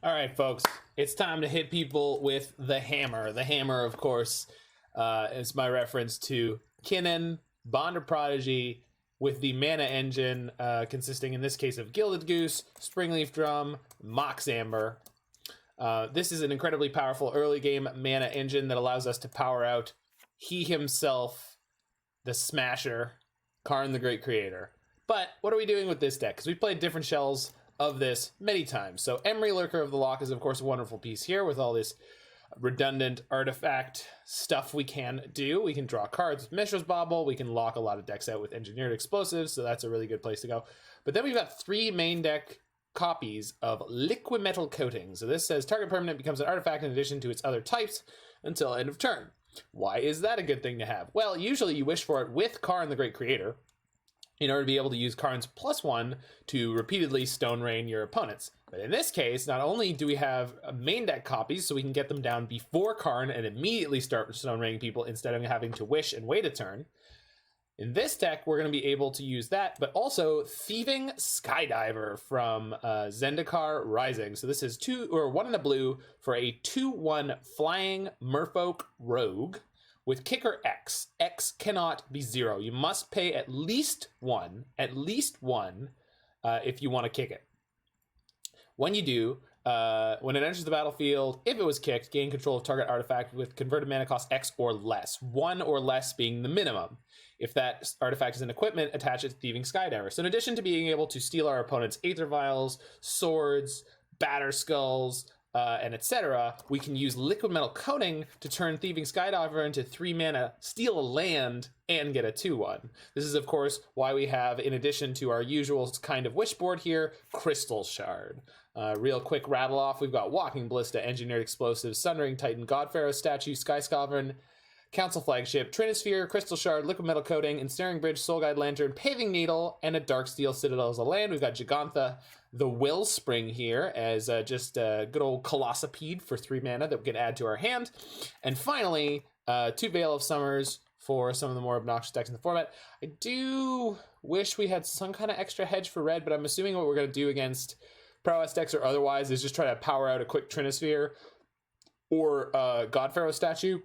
All right, folks, it's time to hit people with the hammer. The hammer, of course, is my reference to Kinnan, Bond of Prodigy, with the mana engine consisting, in this case, of Gilded Goose, Springleaf Drum, Mox Amber. This is an incredibly powerful early game mana engine that allows us to power out he himself, the Smasher, Karn the Great Creator. But what are we doing with this deck? Because we've played different shells of this many times. So Emry, Lurker of the Loch is, of course, a wonderful piece here with all this redundant artifact stuff we can do. We can draw cards with Mishra's Bauble. We can lock a lot of decks out with engineered explosives, so that's a really good place to go. But then we've got 3 main deck copies of Liquimetal Coating. So this says target permanent becomes an artifact in addition to its other types until end of turn. Why is that a good thing to have? Well, usually you wish for it with Karn the Great Creator in order to be able to use Karn's +1 to repeatedly Stone Rain your opponents. But in this case, not only do we have main deck copies, so we can get them down before Karn and immediately start Stone Raining people instead of having to wish and wait a turn. In this deck, we're going to be able to use that, but also Thieving Skydiver from Zendikar Rising. So this is 1 in a blue for a 2/1 flying merfolk rogue with kicker X. X cannot be 0. You must pay at least one if you want to kick it. When you do, when it enters the battlefield, if it was kicked, gain control of target artifact with converted mana cost X or less. 1 or less being the minimum. If that artifact is an equipment, attach it to Thieving Skydiver. So in addition to being able to steal our opponent's Aether Vials, swords, batter skulls, and etc., we can use Liquimetal Coating to turn Thieving Skydiver into 3 mana, steal a land, and get a 2/1. This is, of course, why we have, in addition to our usual kind of wish board here, Crystal Shard. Real quick rattle off, we've got Walking Ballista, Engineered Explosives, Sundering Titan, Godpharaoh Statue, Sky Sovereign, Council Flagship, Trinisphere, Crystal Shard, Liquimetal Coating, Ensnaring Bridge, Soul Guide Lantern, Paving Needle, and a Darksteel Citadel as a land. We've got Gigantha, the Wellspring here as just a good old Colossopede for 3 mana that we can add to our hand. And finally, 2 Veil of Summers for some of the more obnoxious decks in the format. I do wish we had some kind of extra hedge for red, but I'm assuming what we're going to do against Prowess decks or otherwise is just try to power out a quick Trinisphere or Godpharaoh Statue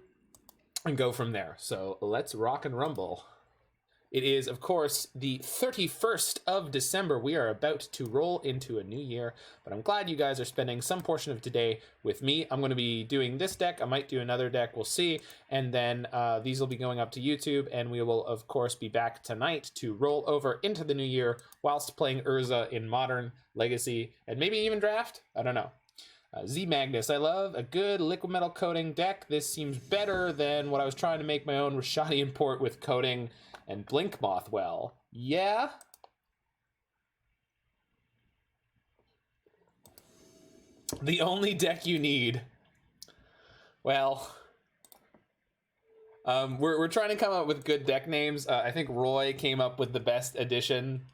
and go from there. So let's rock and rumble. It is, of course, the 31st of December. We are about to roll into a new year, but I'm glad you guys are spending some portion of today with me. I'm going to be doing this deck. I might do another deck. We'll see. And then these will be going up to YouTube, and we will, of course, be back tonight to roll over into the new year whilst playing Urza in Modern, Legacy, and maybe even Draft. I don't know. Z Magnus, I love a good Liquimetal Coating deck. This seems better than what I was trying to make my own Rashadian port with Coating and Blink Mothwell. Yeah? The only deck you need. Well, we're trying to come up with good deck names. I think Roy came up with the best addition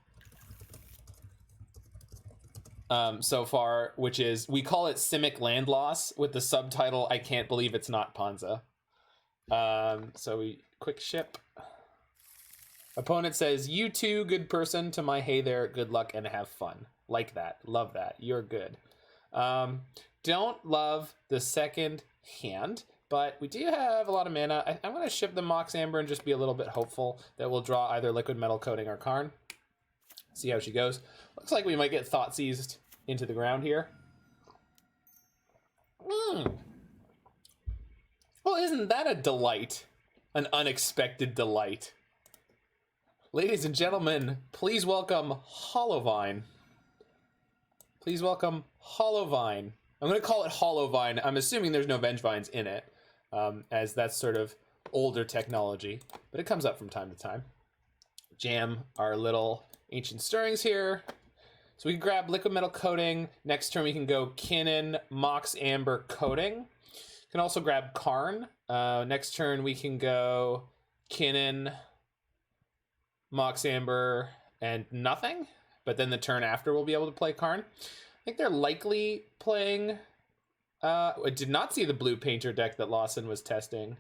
so far, which is, we call it Simic Land Loss with the subtitle, I Can't Believe It's Not Ponza. So we quick ship. Opponent says, you too, good person, to my hey there, good luck and have fun. Like that. Love that. You're good. Don't love the second hand, but we do have a lot of mana. I'm going to ship the Mox Amber and just be a little bit hopeful that we'll draw either Liquimetal Coating or Karn. See how she goes. Looks like we might get Thought Seized into the ground here. Well, isn't that a delight? An unexpected delight. Ladies and gentlemen, please welcome Hollowvine. Please welcome Hollowvine. I'm going to call it Hollowvine. I'm assuming there's no Vengevines in it, as that's sort of older technology, but it comes up from time to time. Jam our little Ancient Stirrings here. So we can grab Liquimetal Coating. Next turn we can go Kinnan, Mox Amber Coating. Can also grab Karn. Next turn we can go Kinnan, Mox Amber, and nothing. But then the turn after we'll be able to play Karn. I think they're likely playing... I did not see the blue painter deck that Lawson was testing.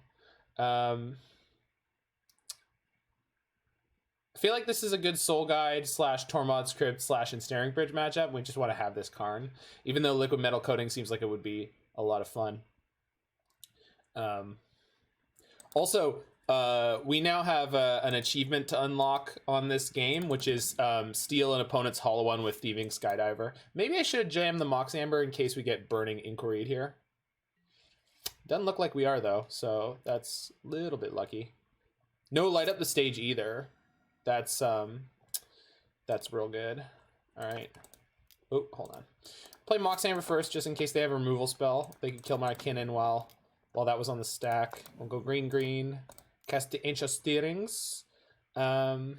I feel like this is a good Soul Guide slash Tormod Script slash Ensnaring Bridge matchup. We just want to have this Karn, even though Liquimetal Coating seems like it would be a lot of fun. Also, we now have an achievement to unlock on this game, which is steal an opponent's Hollow One with Thieving Skydiver. Maybe I should jam the Mox Amber in case we get Burning Inquiry here. Doesn't look like we are, though, so that's a little bit lucky. No light up the stage either. That's real good. All right. Oh, hold on. Play Mox Amber first, just in case they have a removal spell. They could kill my Kinnan while that was on the stack. We'll go green. Cast the Ancient Steerings. Liquimetal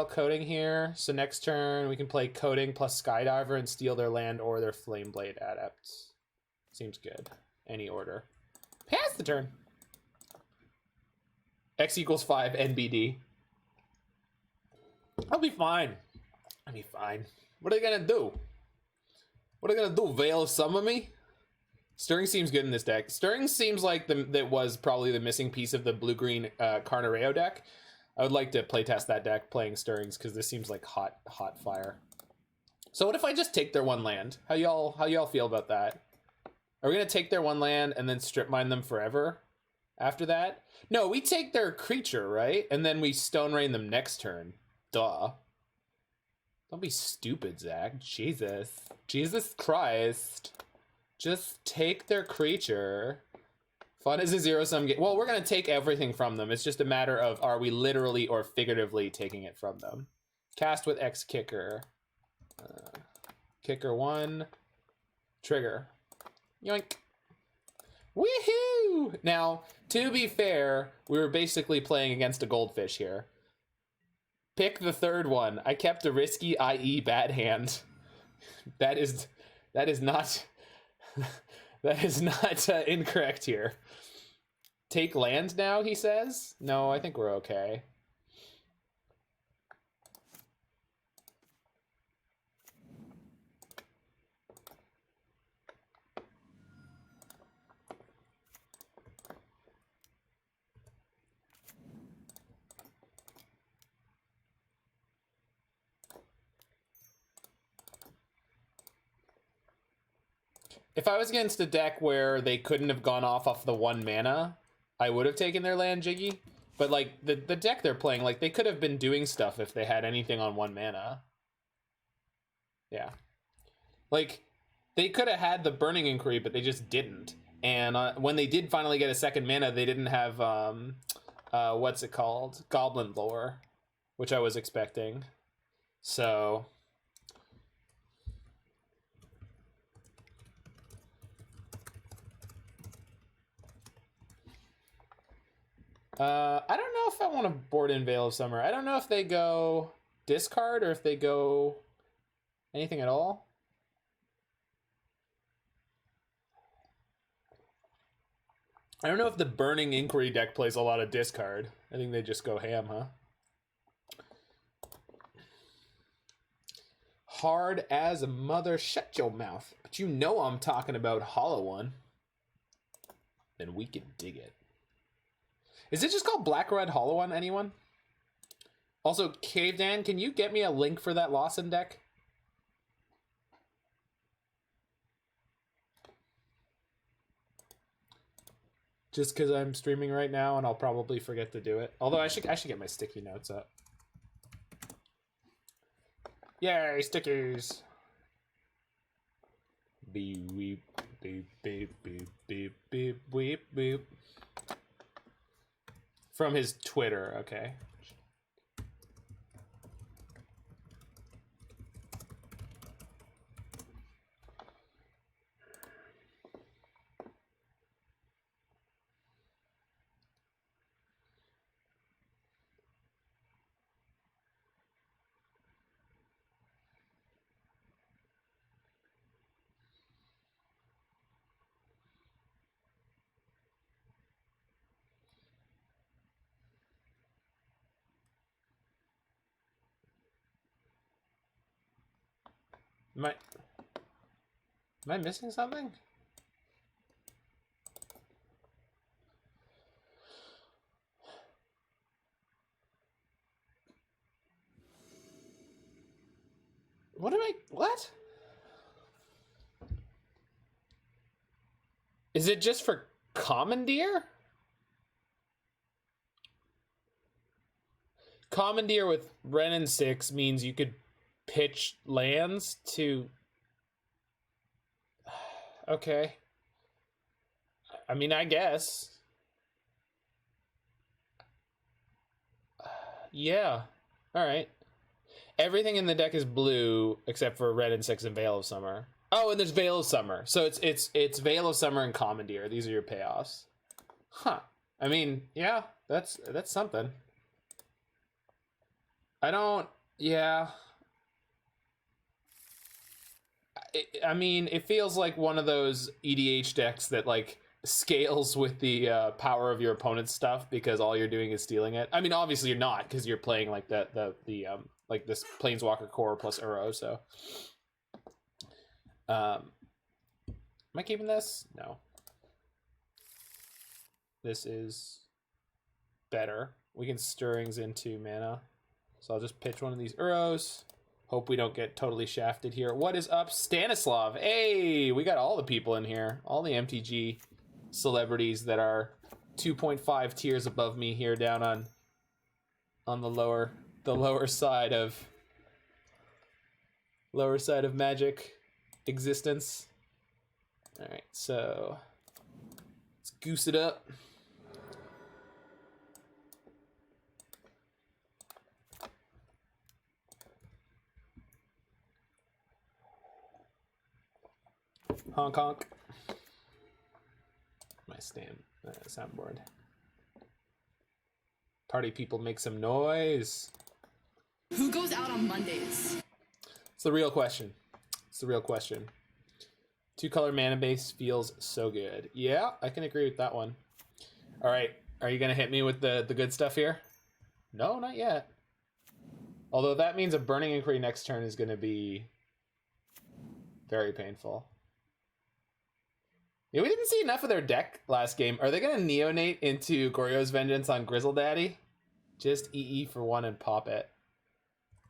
Coating here. So next turn we can play Coating plus Skydiver and steal their land or their Flameblade Adept. Seems good. Any order. Pass the turn. X equals 5 NBD. I'll be fine. I'll be fine. What are they gonna do? What are they gonna do? Veil Summon me? Stirring seems good in this deck. Stirring seems like that was probably the missing piece of the blue-green Carnareo deck. I would like to playtest that deck playing Stirrings because this seems like hot fire. So what if I just take their one land? How y'all feel about that? Are we gonna take their one land and then strip mine them forever? After that? No, we take their creature, right? And then we Stone Rain them next turn. Duh. Don't be stupid, Zach. Jesus. Jesus Christ. Just take their creature. Fun is a zero-sum game. Well, we're going to take everything from them. It's just a matter of are we literally or figuratively taking it from them. Cast with X Kicker. Kicker 1. Trigger. Yoink. Woohoo! Now, to be fair, we were basically playing against a goldfish here. Pick the third one. I kept a risky, i.e. bad hand. That is not incorrect here. Take land now, he says? No, I think we're okay. If I was against a deck where they couldn't have gone off the 1 mana, I would have taken their land, Jiggy. But, like, the deck they're playing, like, they could have been doing stuff if they had anything on 1 mana. Yeah. Like, they could have had the Burning Inquiry, but they just didn't. And when they did finally get a 2nd mana, they didn't have, what's it called? Goblin Lore, which I was expecting. So... I don't know if I want to board in Veil of Summer. I don't know if they go discard or if they go anything at all. I don't know if the Burning Inquiry deck plays a lot of discard. I think they just go ham, huh? Hard as a mother, shut your mouth. But you know I'm talking about Hollow One. Then we can dig it. Is it just called Black Red Hollow One, anyone? Also, Cave Dan, can you get me a link for that Lawson deck? Just because I'm streaming right now and I'll probably forget to do it. Although I should get my sticky notes up. Yay, stickers! Beep, beep, beep, beep, beep, beep, beep, beep, beep. From his Twitter, okay. Am I missing something? What? Is it just for Commandeer? Commandeer with Ren and 6 means you could pitch lands to... Okay. I mean, I guess. Yeah. Alright. Everything in the deck is blue except for Red and 6 and Veil of Summer. Oh, and there's Veil of Summer. So it's Veil of Summer and Commandeer. These are your payoffs. Huh. I mean, yeah, that's something. Yeah. I mean, it feels like one of those EDH decks that like scales with the power of your opponent's stuff because all you're doing is stealing it. I mean, obviously you're not because you're playing like the like this Planeswalker core plus Uro. So, am I keeping this? No. This is better. We can Stirrings into mana. So I'll just pitch one of these Uros. Hope we don't get totally shafted here. What is up, Stanislav? Hey, we got all the people in here. All the MTG celebrities that are 2.5 tiers above me here down on the lower side of Magic existence. All right, so let's goose it up. Honk honk. My soundboard. Party people, make some noise. Who goes out on Mondays? It's the real question. It's the real question. 2-color mana base feels so good. Yeah, I can agree with that one. All right, are you gonna hit me with the good stuff here? No, not yet. Although that means a Burning Inquiry next turn is gonna be very painful. Yeah, we didn't see enough of their deck last game. Are they going to neonate into Goryo's Vengeance on Grizzle Daddy? Just EE for 1 and pop it.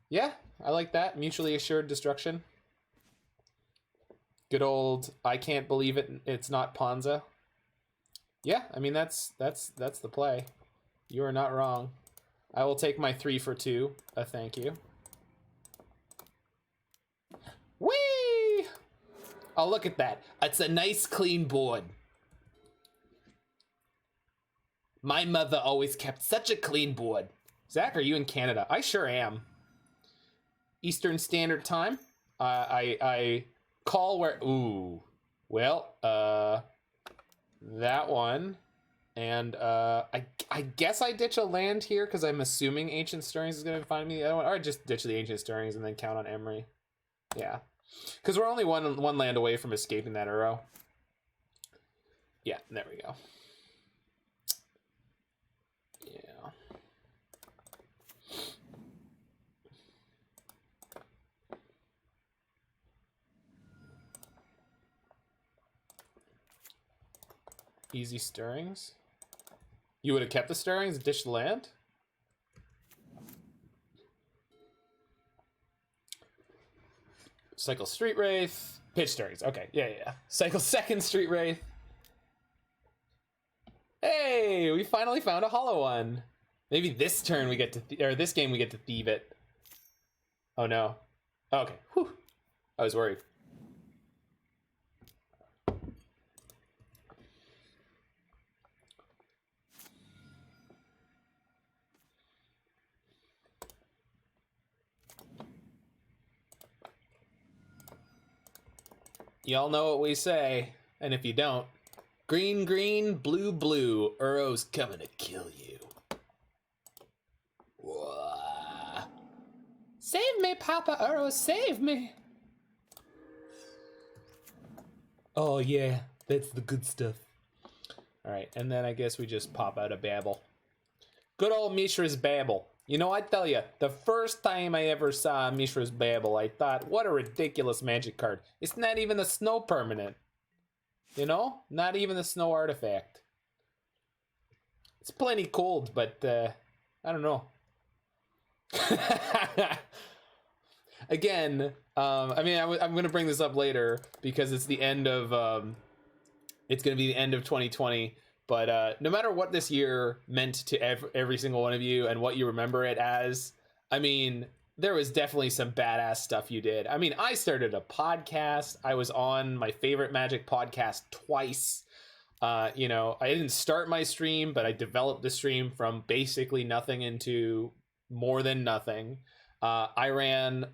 Yeah, I like that. Mutually assured destruction. Good old, I can't believe it. It's not Ponza. Yeah, I mean, that's the play. You are not wrong. I will take my 3 for 2. Thank you. Whee! Oh, look at that. It's a nice, clean board. My mother always kept such a clean board. Zach, are you in Canada? I sure am. Eastern Standard Time. I call where... Ooh. Well, that one. And I guess I ditch a land here because I'm assuming Ancient Stirrings is going to find me the other one. Or I just ditch the Ancient Stirrings and then count on Emry. Yeah. Because we're only one land away from escaping that Uro. Yeah, there we go. Yeah. Easy Stirrings. You would have kept the Stirrings and ditched the land? Cycle Street Wraith, pitch Stirrings. Okay, yeah. Cycle second Street Wraith. Hey, we finally found a hollow one. Maybe this turn we get to, or this game we get to thieve it. Oh no. Okay, whew. I was worried. Y'all know what we say, and if you don't, green, green, blue, blue, Uro's coming to kill you. Whoa. Save me, Papa Uro, save me. Oh yeah, that's the good stuff. All right, and then I guess we just pop out a Bauble. Good old Mishra's Bauble. You know, I tell you, the first time I ever saw Mishra's Bauble, I thought, what a ridiculous Magic card. It's not even a snow permanent. You know? Not even a snow artifact. It's plenty cold, but, I don't know. again, I mean, I'm going to bring this up later because it's the end of, it's going to be the end of 2020. But no matter what this year meant to every single one of you and what you remember it as, I mean, there was definitely some badass stuff you did. I mean, I started a podcast. I was on my favorite Magic podcast twice. You know, I didn't start my stream, but I developed the stream from basically nothing into more than nothing. I ran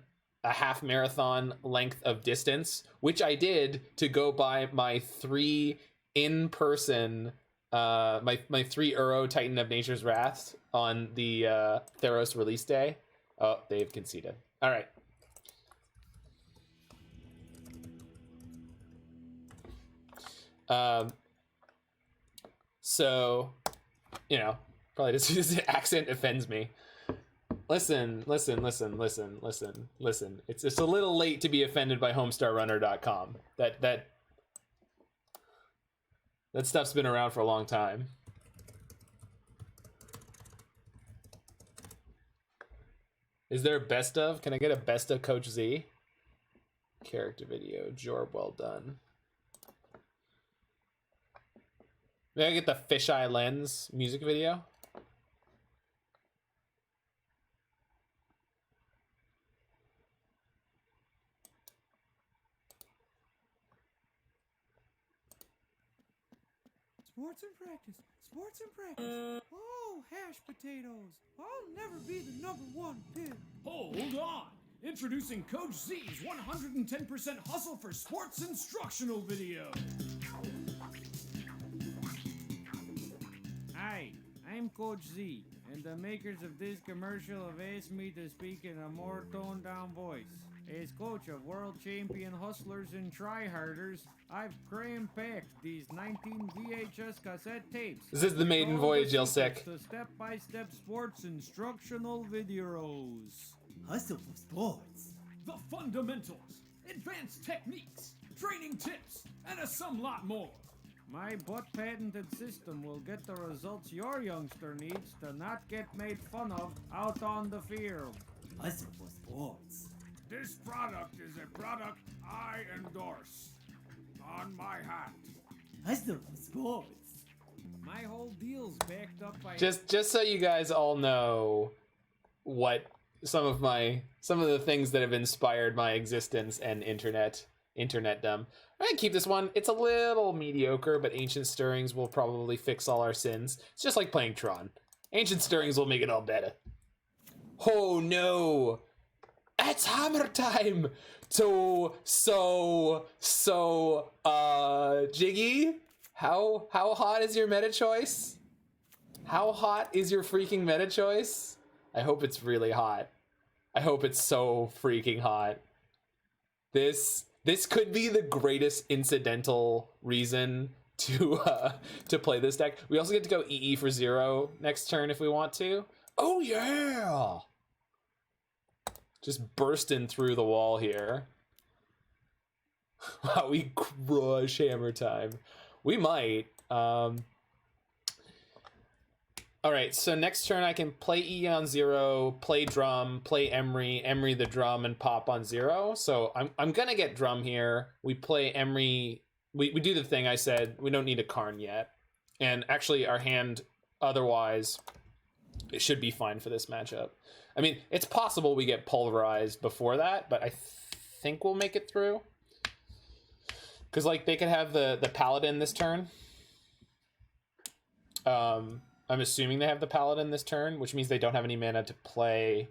a half marathon length of distance, which I did to go by my 3 in-person, my 3 Uro Titan of Nature's Wrath on the Theros release day. Oh, they've conceded. All right. So, you know, probably just this accent offends me. Listen. It's just a little late to be offended by homestarrunner.com. That stuff's been around for a long time. Is there a best of? Can I get a best of Coach Z? Character video. Jorb, well done. May I get the fisheye lens music video? Sports and practice. Sports and practice. Oh, hash potatoes. I'll never be the #1 pick. Hold on! Introducing Coach Z's 110% hustle for sports instructional video. Hi, I'm Coach Z, and the makers of this commercial have asked me to speak in a more toned down voice. As coach of world champion hustlers and tryharders, I've cram-packed these 19 VHS cassette tapes. This is the maiden voyage, you'll sick. The step-by-step sports instructional videos. Hustle for sports. The fundamentals, advanced techniques, training tips, and a some lot more. My butt-patented system will get the results your youngster needs to not get made fun of out on the field. Hustle for sports. This product is a product I endorse. On my hat. Hustle for sports. My whole deal's backed up by... Just so you guys all know what some of the things that have inspired my existence and internetdom. I'm gonna keep this one. It's a little mediocre, but Ancient Stirrings will probably fix all our sins. It's just like playing Tron. Ancient Stirrings will make it all better. Oh no! It's hammer time! Jiggy? How hot is your meta choice? How hot is your freaking meta choice? I hope it's really hot. I hope it's so freaking hot. This could be the greatest incidental reason to play this deck. We also get to go EE for 0 next turn if we want to. Oh yeah! Just bursting through the wall here. Wow, we crush hammer time. We might. All right, so next turn I can play E on 0, play Drum, play Emry the Drum, and pop on 0. So I'm gonna get Drum here. We play Emry. We do the thing I said. We don't need a Karn yet. And actually, our hand otherwise, it should be fine for this matchup. I mean, it's possible we get pulverized before that, but I think we'll make it through. Because, like, they could have the Paladin this turn. I'm assuming they have the Paladin this turn, which means they don't have any mana to play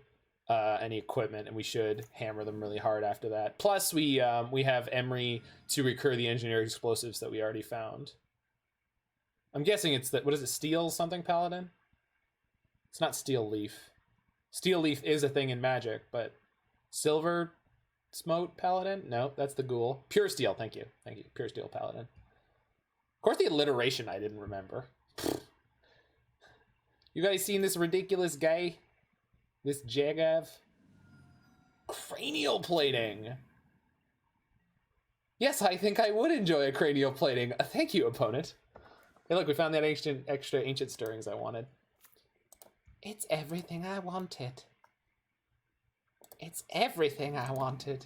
any equipment, and we should hammer them really hard after that. Plus, we have Emry to recur the engineered explosives that we already found. I'm guessing it's that, what is it, Steel something Paladin? It's not Steel Leaf. Steel Leaf is a thing in Magic, but Silver Smote Paladin? No, that's the Ghoul. Pure Steel, thank you. Thank you, Pure Steel Paladin. Of course, the alliteration I didn't remember. You guys seen this ridiculous guy? This Jagav? Cranial Plating! Yes, I think I would enjoy a Cranial Plating. Thank you, opponent. Hey, look, we found that extra Ancient Stirrings I wanted. It's everything I wanted. It's everything I wanted.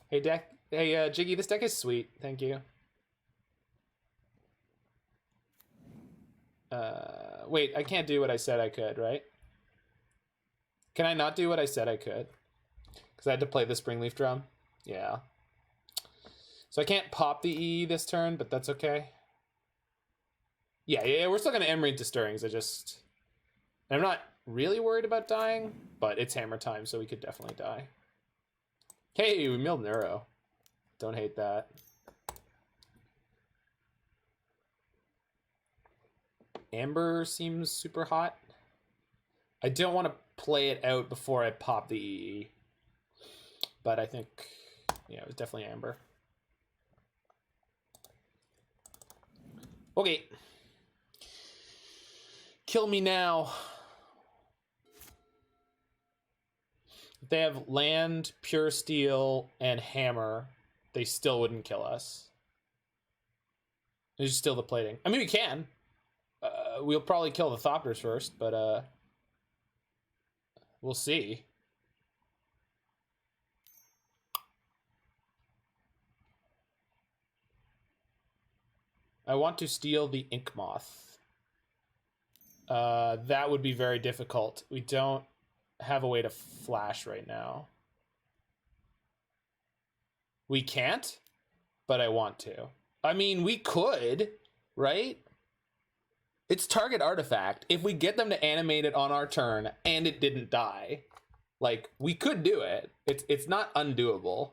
Hey, deck. Hey, Jiggy, this deck is sweet. Thank you. Wait, I can't do what I said I could, right? Can I not do what I said I could? Because I had to play the Springleaf Drum. Yeah. So I can't pop the EE this turn, but that's okay. Yeah, we're still going to Emry to Stirrings. I'm not really worried about dying, but it's hammer time, so we could definitely die. Hey, we milled an arrow. Don't hate that. Amber seems super hot. I don't want to play it out before I pop the EE. But I think, yeah, it was definitely Amber. Okay. Kill me now. If they have land, pure steel, and hammer, they still wouldn't kill us. There's still the plating. I mean, we can. We'll probably kill the Thopters first, but we'll see. I want to steal the Ink Moth. That would be very difficult. We don't have a way to flash right now. We can't, but I want to. I mean, we could, right? It's target artifact. If we get them to animate it on our turn and it didn't die, like, we could do it. It's not undoable.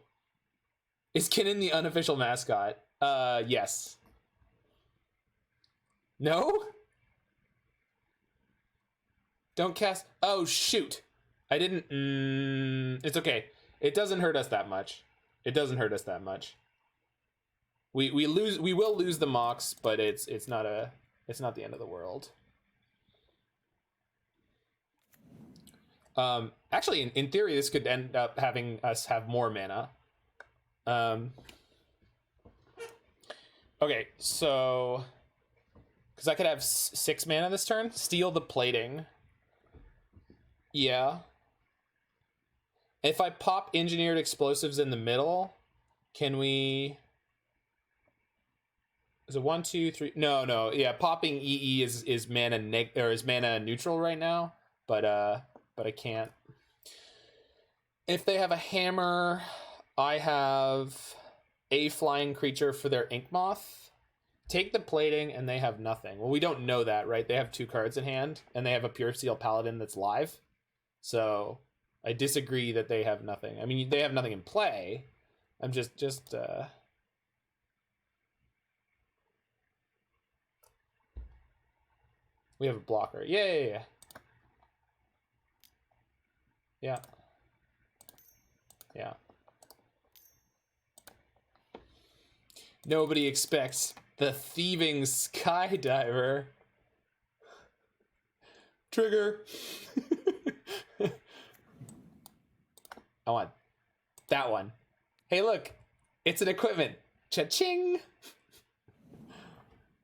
Is Kinnan the unofficial mascot? Yes. No? Don't cast. Oh, shoot. I didn't. It's okay. It doesn't hurt us that much. It doesn't hurt us that much. We will lose the Mox, but it's not the end of the world. Actually, in theory, this could end up having us have more mana. Okay, so because I could have 6 mana this turn, steal the plating. Yeah. If I pop engineered explosives in the middle, can we? Is it 1, 2, 3? No. Yeah, popping EE is mana is mana neutral right now, but I can't. If they have a hammer, I have a flying creature for their Ink Moth. Take the plating, and they have nothing. Well, we don't know that, right? They have 2 cards in hand, and they have a Pure Steel Paladin that's live. So I disagree that they have nothing. I mean, they have nothing in play. I'm just we have a blocker. Yeah. Nobody expects the Thieving Skydiver. Trigger. I want that one. Hey, look, it's an equipment. Cha-ching.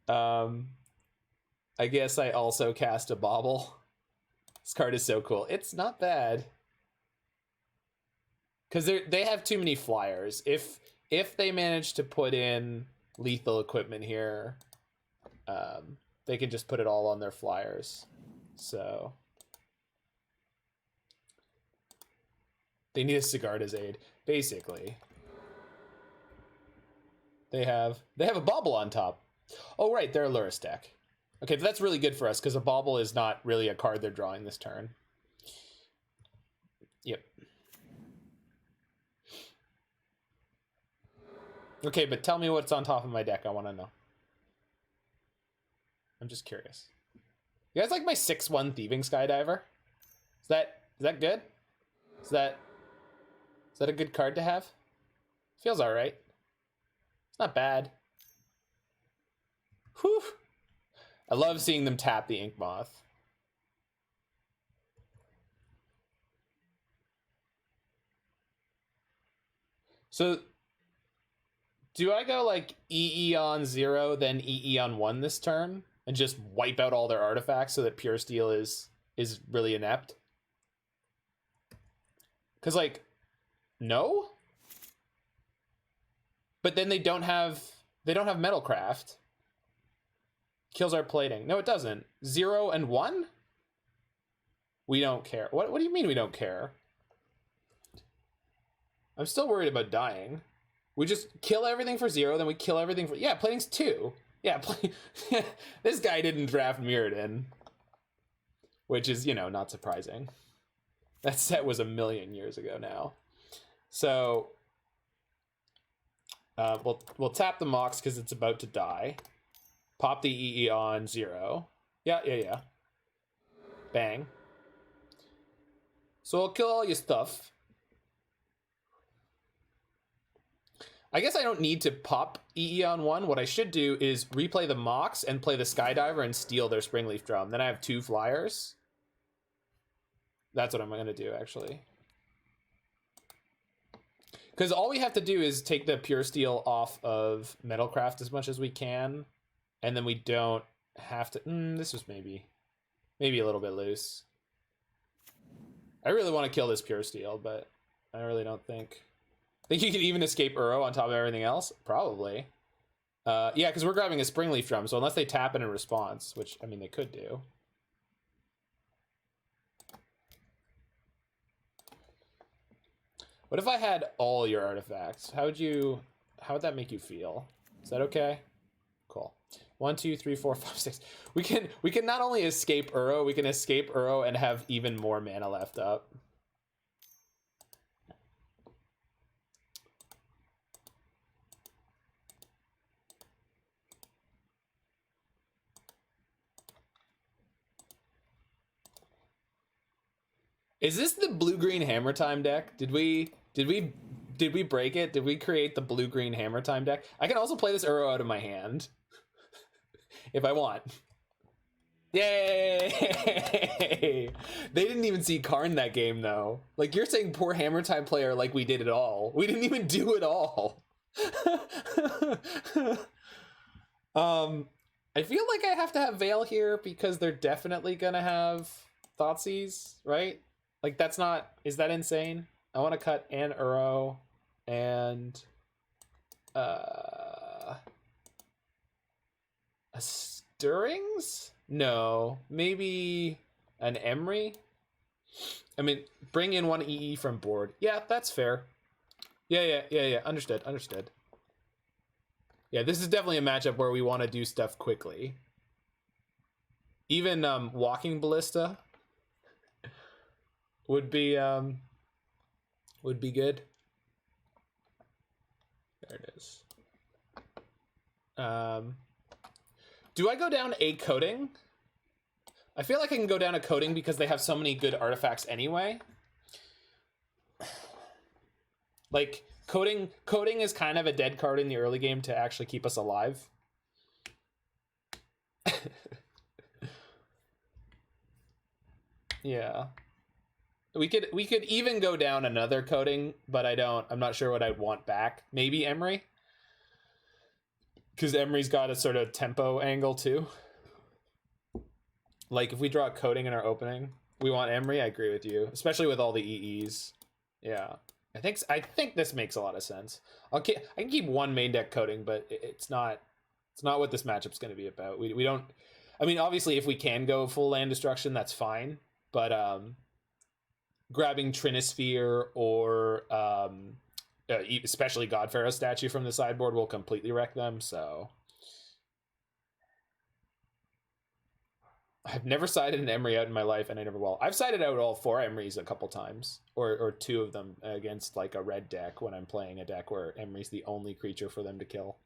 I guess I also cast a Bauble. This card is so cool. It's not bad. Because they have too many flyers. If they manage to put in lethal equipment here, they can just put it all on their flyers. So they need a Sigarda's aid, basically. They have a Bauble on top. Oh right, they're a Lurus deck. Okay, but that's really good for us because a Bauble is not really a card they're drawing this turn. Yep. Okay, but tell me what's on top of my deck. I want to know. I'm just curious. You guys like my 6/1 Thieving Skydiver? Is that good? Is that a good card to have? Feels all right. It's not bad. Whew. I love seeing them tap the Ink Moth. So do I go like EE on 0, then EE on 1 this turn, and just wipe out all their artifacts so that Pure Steel is really inept? Because, like, no? But then they don't have Metalcraft. Kills our plating. No, it doesn't. 0 and 1? We don't care. What do you mean we don't care? I'm still worried about dying. We just kill everything for 0, then we kill everything for... Yeah, plating's 2. Yeah, this guy didn't draft Mirrodin. Which is, you know, not surprising. That set was 1,000,000 years ago now. So... we'll tap the Mox because it's about to die. Pop the EE on 0. Yeah. Bang. So I'll kill all your stuff. I guess I don't need to pop EE on 1. What I should do is replay the Mox and play the Skydiver and steal their Springleaf Drum. Then I have 2 flyers. That's what I'm going to do, actually. Because all we have to do is take the Pure Steel off of Metalcraft as much as we can. And then we don't have to... this was maybe a little bit loose. I really want to kill this Pure Steel, but I really don't think... Think you can even escape Uro on top of everything else? Probably. Yeah, because we're grabbing a Springleaf Drum, so unless they tap it in response, which, I mean, they could do. What if I had all your artifacts? How would that make you feel? Is that okay? Cool. 1, 2, 3, 4, 5, 6. We can not only escape Uro, we can escape Uro and have even more mana left up. Is this the blue-green Hammer Time deck? Did we break it? Did we create the blue-green Hammer Time deck? I can also play this Uro out of my hand. If I want. Yay! They didn't even see Karn that game, though. Like, you're saying poor Hammer Time player like we did it all. We didn't even do it all. I feel like I have to have Veil here because they're definitely gonna have Thoughtseize, right? Like, that's not... Is that insane? I want to cut an Uro and... a Stirrings? No. Maybe an Emry? I mean, bring in 1 EE from board. Yeah, that's fair. Yeah. Understood. Yeah, this is definitely a matchup where we want to do stuff quickly. Even Walking Ballista would be good. There it is. Do I go down a Coating? I feel like I can go down a Coating because they have so many good artifacts anyway. Like, Coating is kind of a dead card in the early game to actually keep us alive. Yeah. We could even go down another Coating, but I'm not sure what I'd want back. Maybe Emry? Because Emry's got a sort of tempo angle too. Like, if we draw a Coating in our opening, we want Emry. I agree with you, especially with all the EEs. Yeah, I think this makes a lot of sense. I can keep 1 main deck Coating, but it's not what this matchup's going to be about. We don't. I mean, obviously, if we can go full land destruction, that's fine. But grabbing Trinisphere or especially Godpharaoh statue from the sideboard will completely wreck them. So I've never sided an Emry out in my life, and I never will. I've sided out all 4 Emrys a couple times, or 2 of them against like a red deck when I'm playing a deck where Emry's the only creature for them to kill.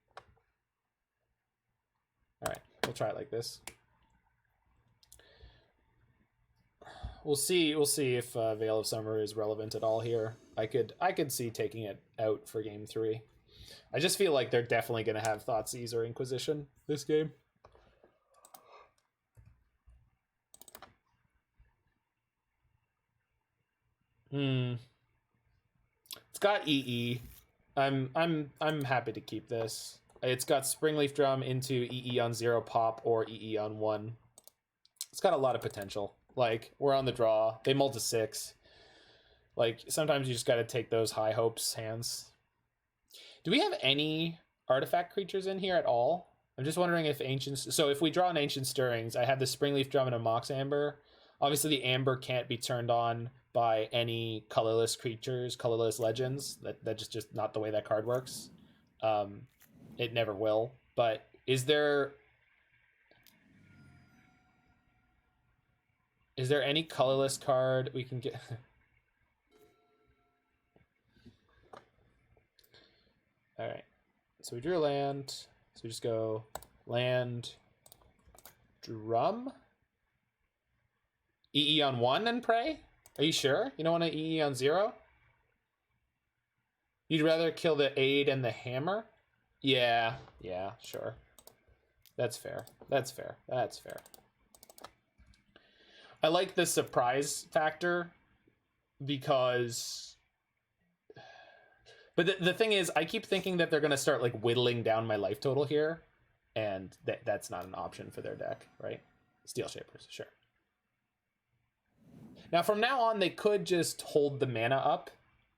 All right, we'll try it like this. We'll see if Veil of Summer is relevant at all here. I could see taking it out for game 3. I just feel like they're definitely going to have Thoughtseize or Inquisition this game. It's got EE. I'm happy to keep this. It's got Springleaf Drum into EE on 0 pop or EE on 1. It's got a lot of potential. Like, we're on the draw. They mull to 6. Like, sometimes you just got to take those high hopes hands. Do we have any artifact creatures in here at all? I'm just wondering if ancient... So if we draw an Ancient Stirrings, I have the Springleaf Drum and a Mox Amber. Obviously, the Amber can't be turned on by any colorless creatures, colorless legends. That's just not the way that card works. It never will. But is there any colorless card we can get? All right. So we drew a land. So we just go land, drum, EE on 1 and pray? Are you sure? You don't want to EE on 0? You'd rather kill the aid and the hammer? Yeah, sure. That's fair. That's fair. That's fair. I like the surprise factor because... But the thing is, I keep thinking that they're going to start like whittling down my life total here, and that's not an option for their deck, right? Steel Shapers, sure. Now, from now on, they could just hold the mana up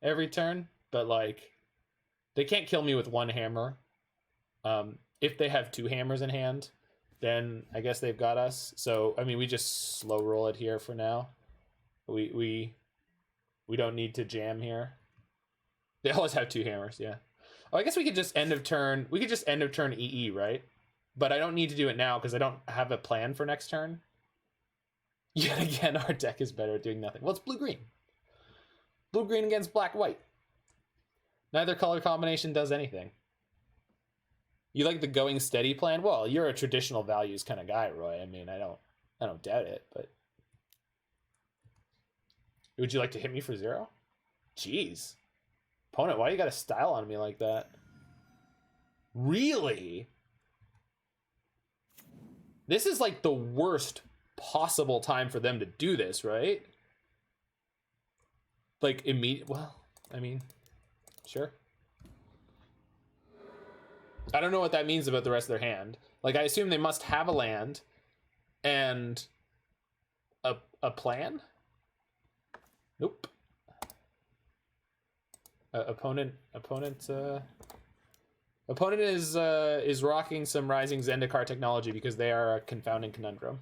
every turn, but like, they can't kill me with one hammer. If they have 2 hammers in hand, then I guess they've got us. So, I mean, we just slow roll it here for now. We don't need to jam here. They always have 2 hammers, yeah. Oh, I guess we could just end of turn. We could just end of turn EE, right? But I don't need to do it now because I don't have a plan for next turn. Yet again, our deck is better at doing nothing. Well, it's blue-green. Blue-green against black-white. Neither color combination does anything. You like the going steady plan? Well, you're a traditional values kind of guy, Roy. I mean, I don't doubt it, but would you like to hit me for 0? Jeez. Opponent, why you got a style on me like that? Really? This is like the worst possible time for them to do this, right? Like immediate. Well, I mean, sure. I don't know what that means about the rest of their hand. Like, I assume they must have a land and a plan. Nope. Opponent is rocking some Rising Zendikar technology because they are a confounding conundrum.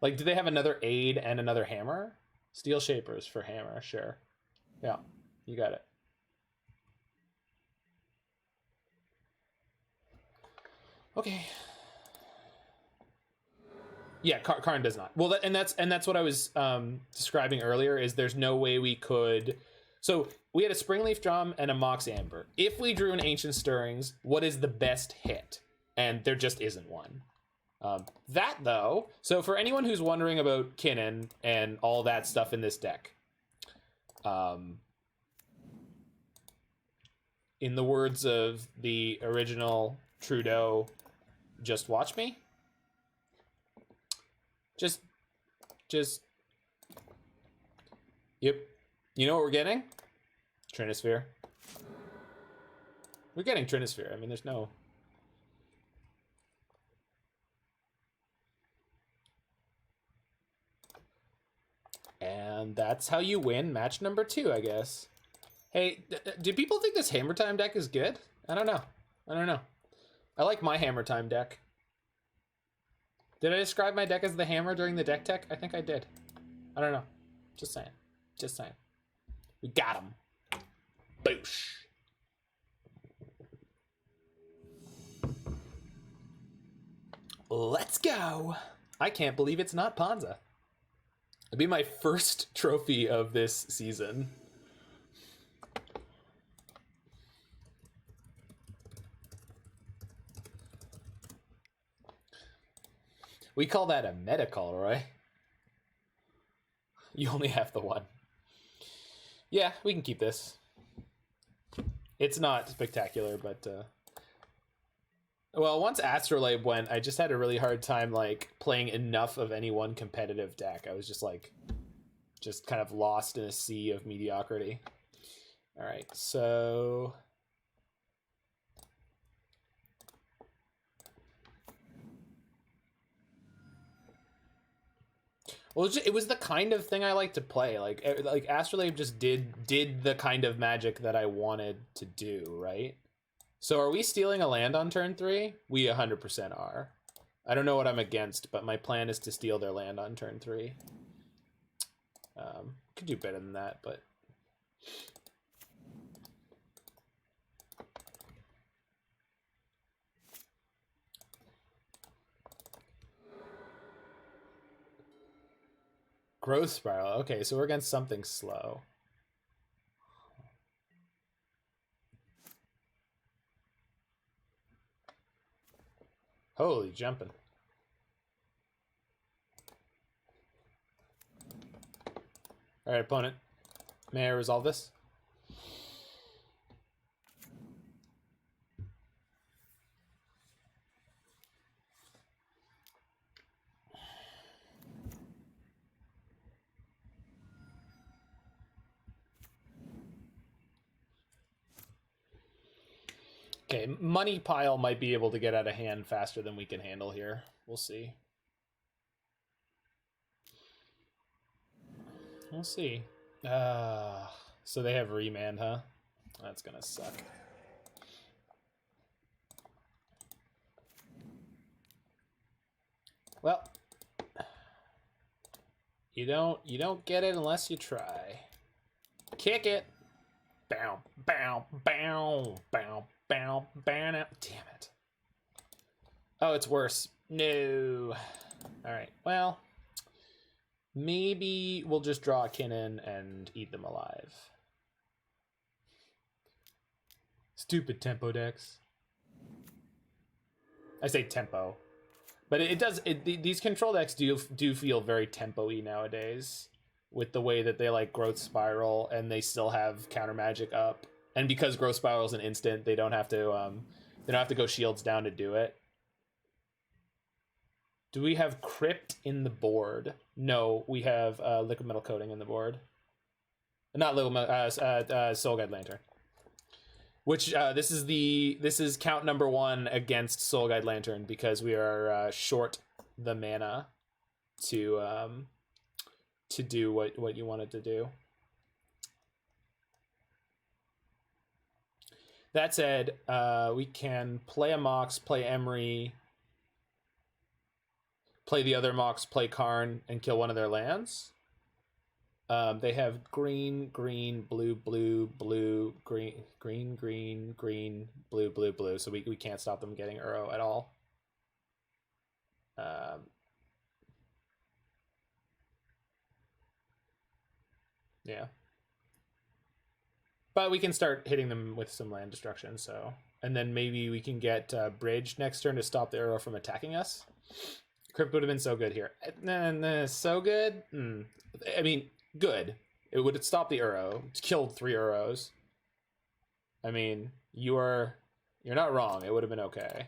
Like, do they have another aid and another hammer? Steel Shapers for hammer, sure. Yeah, you got it. Okay. Yeah, Karn does not. Well, that's what I was describing earlier. Is there's no way we could. So we had a Springleaf Drum and a Mox Amber. If we drew an Ancient Stirrings, what is the best hit? And there just isn't one. That though. So for anyone who's wondering about Kinnan and all that stuff in this deck, in the words of the original Trudeau, just watch me. Just, yep. You know what we're getting? Trinisphere. We're getting Trinisphere. I mean, there's no... And that's how you win match number 2, I guess. Hey, do people think this Hammer Time deck is good? I don't know. I like my Hammer Time deck. Did I describe my deck as the hammer during the deck tech? I think I did. I don't know. Just saying. We got him. Boosh. Let's go. I can't believe it's not Ponza. It'll be my first trophy of this season. We call that a meta call, right? You only have the one. Yeah, we can keep this. It's not spectacular, but well, once Astrolabe went, I just had a really hard time like playing enough of any one competitive deck. I was just kind of lost in a sea of mediocrity. All right, so well, it was the kind of thing I like to play. Like Astrolabe just did the kind of magic that I wanted to do, right? So are we stealing a land on turn 3? We 100% are. I don't know what I'm against, but my plan is to steal their land on turn 3. Could do better than that, but growth spiral. Okay, so we're against something slow. Holy jumping. All right, opponent. May I resolve this? Okay, Money Pile might be able to get out of hand faster than we can handle here. We'll see. We'll see. So they have Remand, huh? That's gonna suck. Well, you don't get it unless you try. Kick it. Bow, bow, bow, bow, bow, bow. Damn it. Oh, it's worse. No. All right. Well, maybe we'll just draw a Kinnan and eat them alive. Stupid tempo decks. I say tempo, but it does. These control decks do feel very tempo-y nowadays, with the way that they like Growth Spiral and they still have counter magic up, and because Growth Spiral is an instant, they don't have to go shields down to do it. Do we have Crypt in the board? No, we have Liquimetal Coating in the board. Not Liquimetal, Soul Guide Lantern. Which this is count number 1 against Soul Guide Lantern because we are short the mana to do what you wanted to do. That said, we can play a Mox, play Emry, play the other Mox, play Karn, and kill one of their lands. They have green, green, blue, blue, blue, green, green, green, green, blue, blue, blue. So we can't stop them getting Uro at all. Yeah. But we can start hitting them with some land destruction, so... And then maybe we can get Bridge next turn to stop the Uro from attacking us. Crypt would have been so good here. So good? I mean, good. It would have stopped the Uro. It's killed 3 Uros. I mean, you're not wrong. It would have been okay.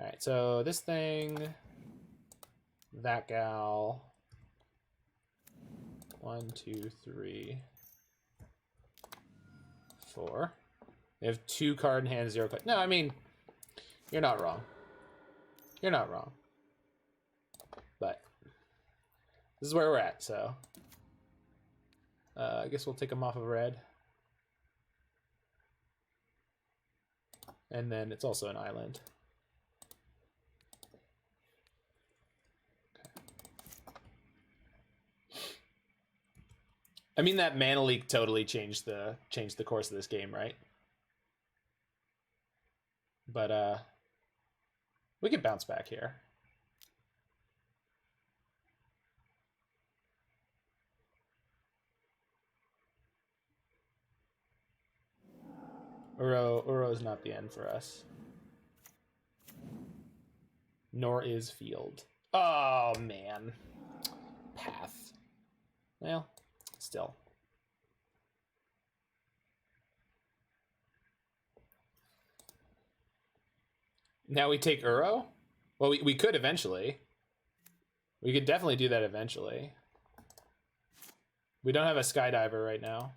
Alright, so this thing... That gal... 1, 2, 3, 4. They have 2 card in hand, 0 card. No, I mean, you're not wrong. You're not wrong. But this is where we're at, so I guess we'll take them off of red. And then it's also an island. I mean, that mana leak totally changed the course of this game, right? But we can bounce back here. Uro is not the end for us. Nor is field. Oh man. Path. Well, still. Now we take Uro? Well, we could eventually. We could definitely do that eventually. We don't have a Skydiver right now.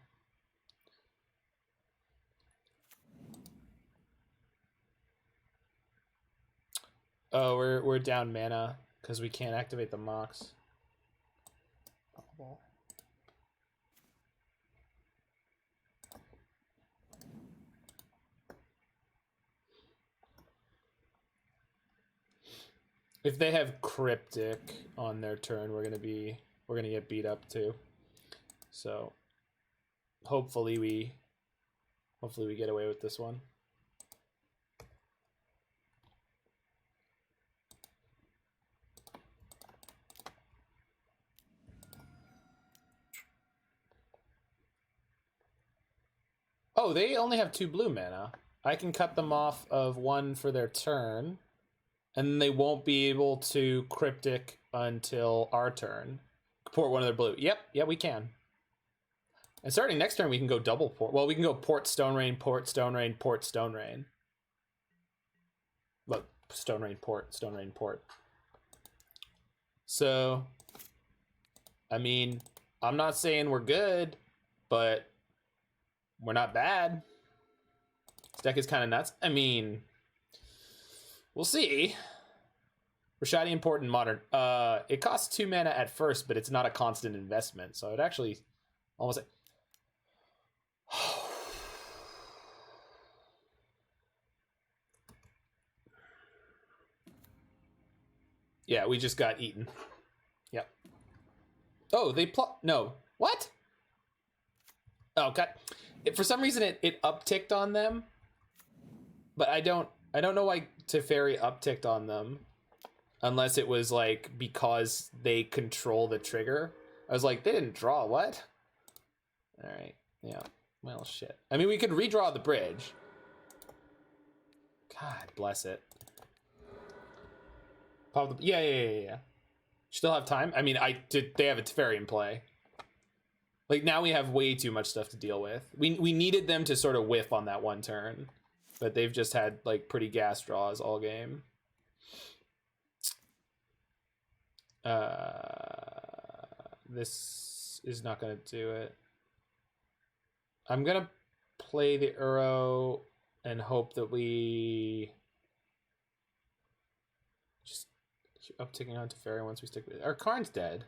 Oh, we're down mana because we can't activate the Mox. Bauble. If they have Cryptic on their turn, we're gonna get beat up too. So hopefully we get away with this one. Oh, they only have 2 blue mana. I can cut them off of 1 for their turn, and they won't be able to Cryptic until our turn. Port 1 of their blue. Yep, yeah, we can. And starting next turn, we can go double port. Well, we can go port Stone Rain, port Stone Rain, port Stone Rain. Look, Stone Rain, port, Stone Rain, port. So, I mean, I'm not saying we're good, but we're not bad. This deck is kind of nuts. I mean, we'll see. Rashadi Import and Modern. It costs 2 mana at first, but it's not a constant investment. So it actually almost... Yeah, we just got eaten. Yep. Oh, they no. What? Oh, God. For some reason, it upticked on them. But I don't know why Teferi upticked on them. Unless it was, like, because they control the trigger. I was like, they didn't draw, what? Alright, yeah. Well, shit. I mean, we could redraw the bridge. God bless it. Pop the, yeah. Still have time? I mean, they have a Teferi in play. Like, now we have way too much stuff to deal with. We needed them to sort of whiff on that one turn. But they've just had, like, pretty gas draws all game. This is not going to do it. I'm going to play the Uro and hope that we just keep upticking on Teferi once we stick with it. Our Karn's dead.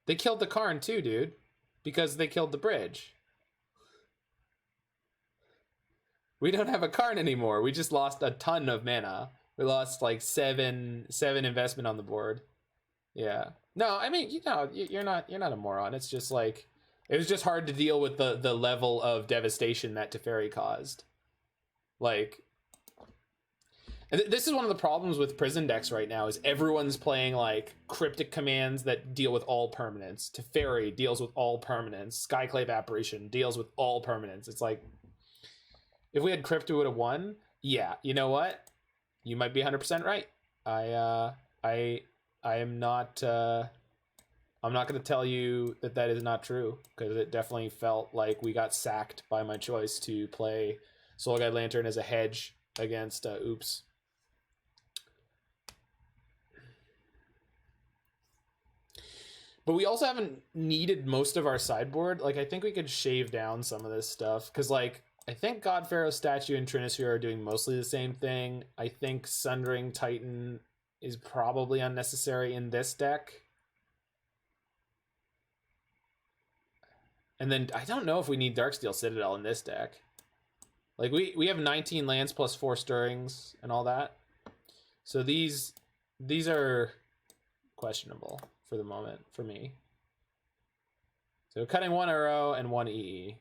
They killed the Karn too, dude, because they killed the bridge. We don't have a Karn anymore. We just lost a ton of mana. We lost like seven investment on the board. Yeah. No, I mean, you know, you're not a moron. It's just like, it was just hard to deal with the level of devastation that Teferi caused. Like, and this is one of the problems with prison decks right now, is everyone's playing like cryptic commands that deal with all permanents. Teferi deals with all permanents. Skyclave Apparition deals with all permanents. It's like, if we had Crypt, we would have won. Yeah, you know what? You might be 100% right. I am not. I'm not going to tell you that is not true, because it definitely felt like we got sacked by my choice to play Soul Guide Lantern as a hedge against Oops. But we also haven't needed most of our sideboard. Like, I think we could shave down some of this stuff, because, like, I think God Pharaoh's Statue and Trinisphere are doing mostly the same thing. I think Sundering Titan is probably unnecessary in this deck. And then I don't know if we need Darksteel Citadel in this deck. Like, we have 19 lands plus 4 stirrings and all that. So these are questionable for the moment for me. So cutting 1 Uro and 1 EE.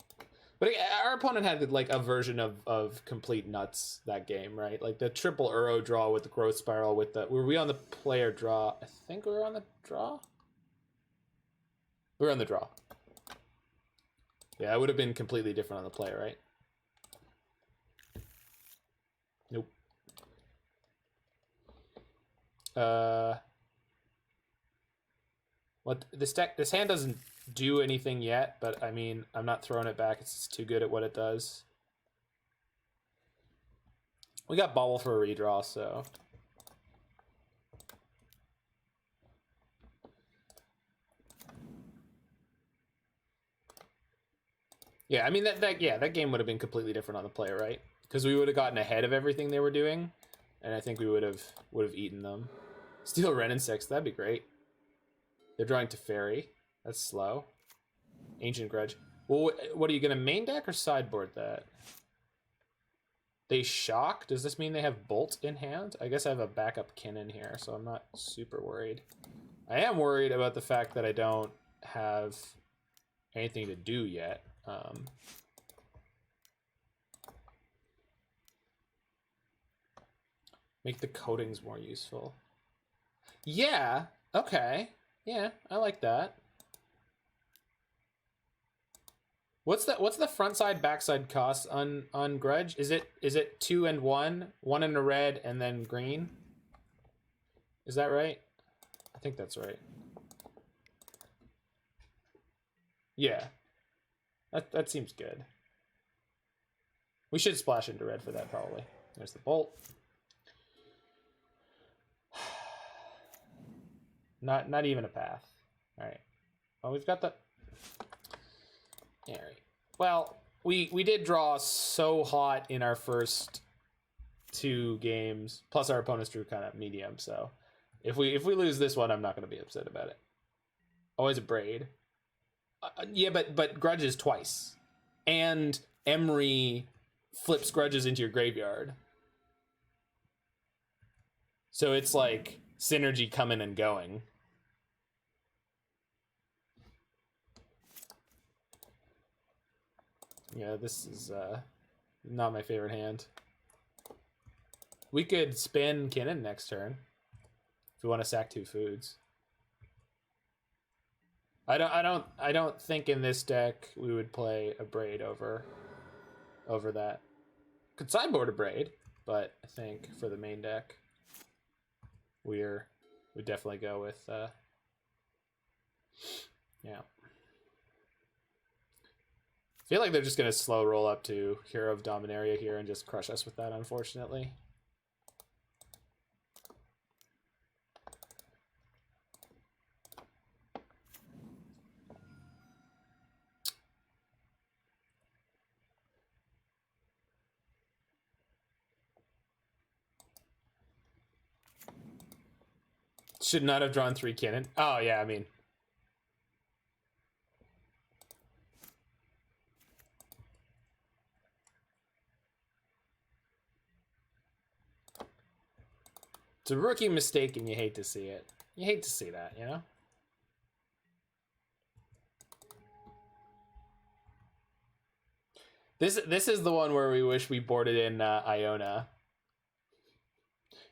But our opponent had like a version of complete nuts that game, right? Like the triple Uro draw with the growth spiral with the... Were we on the player draw? I think we were on the draw? We were on the draw. Yeah, it would have been completely different on the play, right? Nope. What this hand doesn't do anything yet, but I mean, I'm not throwing it back. It's just too good at what it does. We got Bauble for a redraw, so yeah, I mean that game would have been completely different on the play, right? Because we would have gotten ahead of everything they were doing, and I think we would have eaten them. Steal Ren and 6, that'd be great. They're drawing to Fairy. That's slow. Ancient Grudge. Well, what are you gonna main deck or sideboard that? They shock? Does this mean they have Bolt in hand? I guess I have a backup Kinnan here, so I'm not super worried. I am worried about the fact that I don't have anything to do yet. Make the coatings more useful. Yeah, okay. Yeah, I like that. What's the front side back side cost on Grudge? Is it 2 and 1? 1 in a red and then green? Is that right? I think that's right. Yeah. That seems good. We should splash into red for that probably. There's the Bolt. Not even a path. All right. Oh, we've got the. All right. Well, we did draw so hot in our first 2 games. Plus, our opponents drew kind of medium. So, if we lose this one, I'm not going to be upset about it. Always a braid. Yeah, but grudges twice, and Emry flips grudges into your graveyard. So it's like synergy coming and going. Yeah, this is not my favorite hand. We could spin Kinnan next turn if we want to sack 2 foods. I don't think in this deck we would play a braid over that. Could sideboard a braid, but I think for the main deck we'd definitely go with yeah. I feel like they're just gonna slow roll up to Hero of Dominaria here and just crush us with that, unfortunately. Should not have drawn 3 Kinnan. Oh, yeah, I mean. It's a rookie mistake and you hate to see it. You hate to see that, you know? This is the one where we wish we boarded in Iona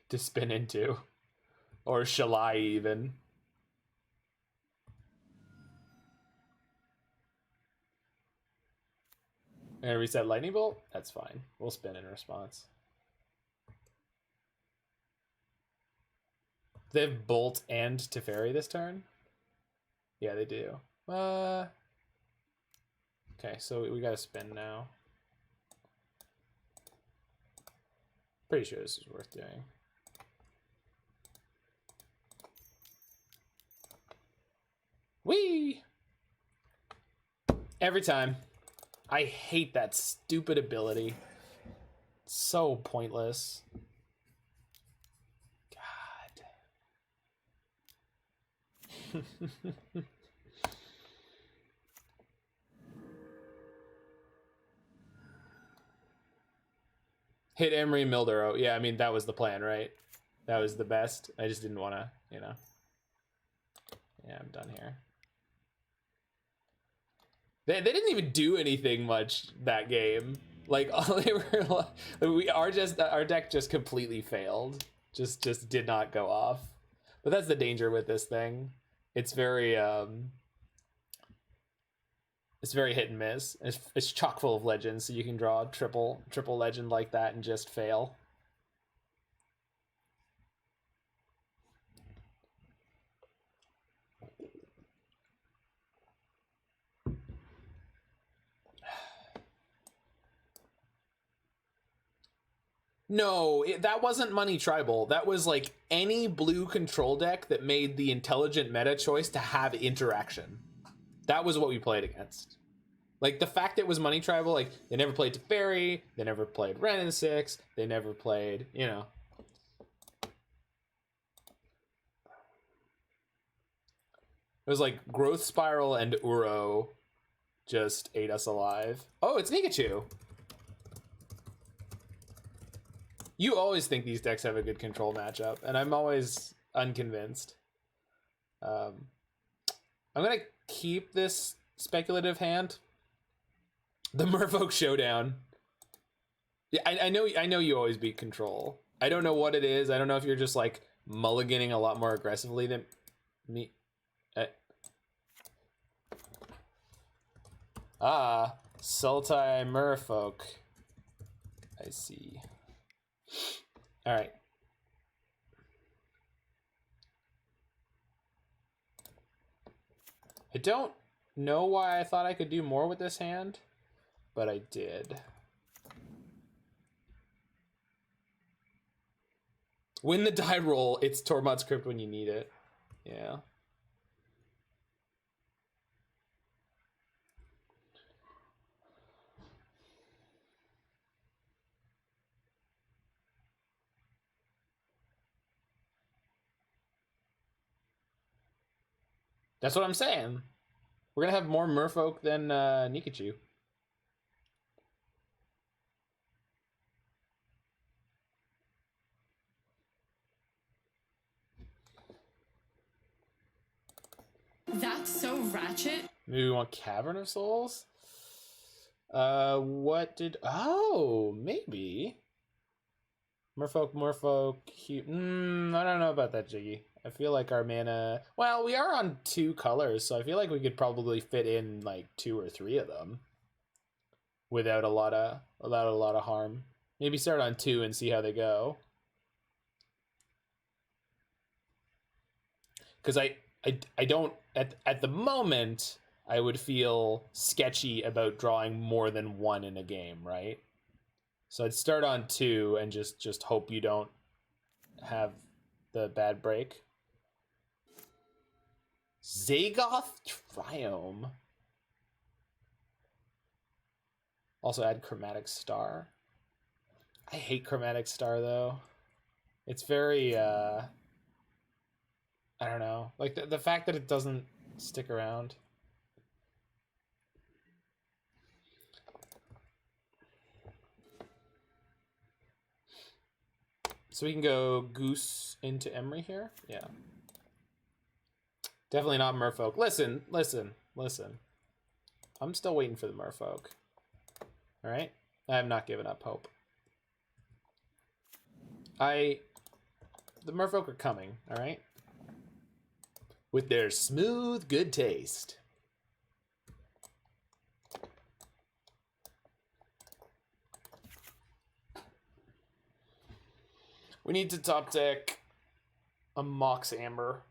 to spin into. Or Shalai even. And reset Lightning Bolt? That's fine. We'll spin in response. They have Bolt and Teferi this turn? Yeah, they do. Okay, so we gotta spin now. Pretty sure this is worth doing. Whee! Every time. I hate that stupid ability. It's so pointless. God. Hit Emry Milduro. Yeah, I mean, that was the plan, right? That was the best. I just didn't want to, you know. Yeah, I'm done here. They didn't even do anything much that game. Like all they were, our deck just completely failed. Just did not go off. But that's the danger with this thing. It's very hit and miss. It's chock full of legends, so you can draw a triple legend like that and just fail. No, that wasn't Money Tribal. That was like any blue control deck that made the intelligent meta choice to have interaction. That was what we played against. Like the fact it was Money Tribal, like they never played Teferi, they never played Ren and 6, they never played, you know. It was like Growth Spiral and Uro just ate us alive. Oh, it's Nikachu. You always think these decks have a good control matchup, and I'm always unconvinced. I'm gonna keep this speculative hand. The Merfolk Showdown. Yeah, I know you always beat control. I don't know what it is. I don't know if you're just like mulliganing a lot more aggressively than me. Sultai Merfolk. I see. All right. I don't know why I thought I could do more with this hand, but I did. Win the die roll, it's Tormod's Crypt when you need it. Yeah. That's what I'm saying. We're gonna have more Merfolk than Nikachu. That's so ratchet. Maybe we want Cavern of Souls? What did... Oh, maybe. Merfolk. I don't know about that, Jiggy. I feel like our mana... Well, we are on 2 colors, so I feel like we could probably fit in like 2 or 3 of them without a lot of harm. Maybe start on 2 and see how they go. Because I don't at the moment I would feel sketchy about drawing more than 1 in a game, right? So I'd start on 2 and just hope you don't have the bad break. Zagoth Triome. Also add Chromatic Star. I hate Chromatic Star though. It's very I don't know. Like the fact that it doesn't stick around. So we can go Goose into Emry here? Yeah. Definitely not Merfolk. Listen. I'm still waiting for the Merfolk. Alright? I have not given up hope. The Merfolk are coming, alright? With their smooth, good taste. We need to top deck a Mox Amber.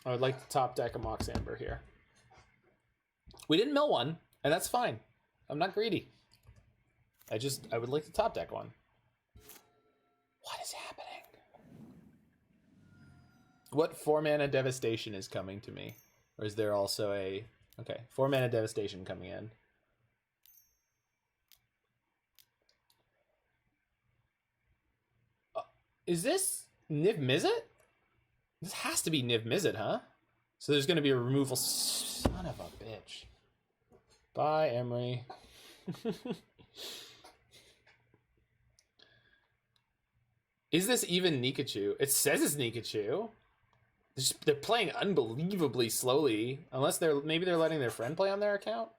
I would like to top deck a Mox Amber here. We didn't mill one, and that's fine. I'm not greedy. I would like to top deck one. What is happening? What 4-mana Devastation is coming to me? Or is there also a... Okay, 4-mana Devastation coming in. Is this Niv Mizzet? This has to be Niv Mizzet, huh? So there's going to be a removal. Son of a bitch. Bye, Emry. Is this even Nikachu? It says it's Nikachu. They're playing unbelievably slowly. Unless maybe they're letting their friend play on their account.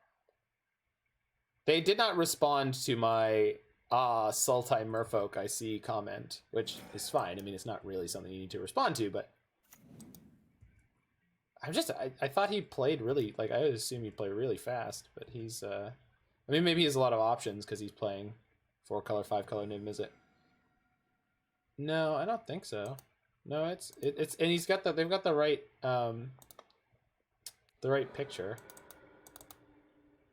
They did not respond to my Sultai Merfolk I see comment, which is fine. I mean, it's not really something you need to respond to, but I thought he played really, like, I would assume he'd play really fast, but he's, I mean, maybe he has a lot of options because he's playing 4-color, 5-color Niv Mizzet. No, I don't think so. No, it's, and he's got they've got the right picture.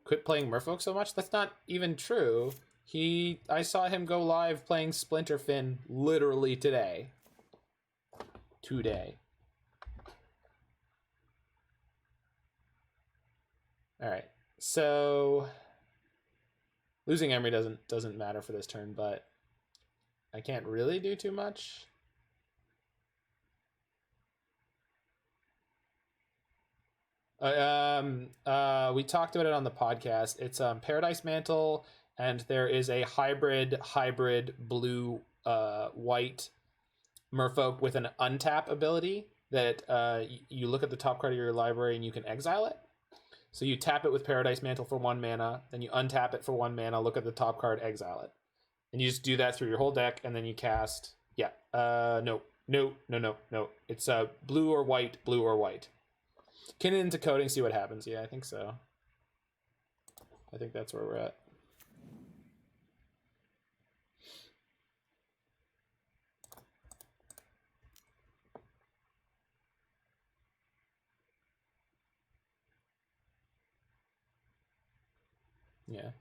Quit playing Merfolk so much? That's not even true. I saw him go live playing Splinterfin literally today. All right, so losing Emry doesn't matter for this turn, but I can't really do too much. We talked about it on the podcast. It's Paradise Mantle, and there is a hybrid blue white merfolk with an untap ability that you look at the top card of your library and you can exile it. So you tap it with Paradise Mantle for 1 mana, then you untap it for 1 mana, look at the top card, exile it. And you just do that through your whole deck, and then you cast... Yeah, no. It's blue or white, blue or white. Kin into Coating, see what happens. Yeah, I think so. I think that's where we're at. Yeah.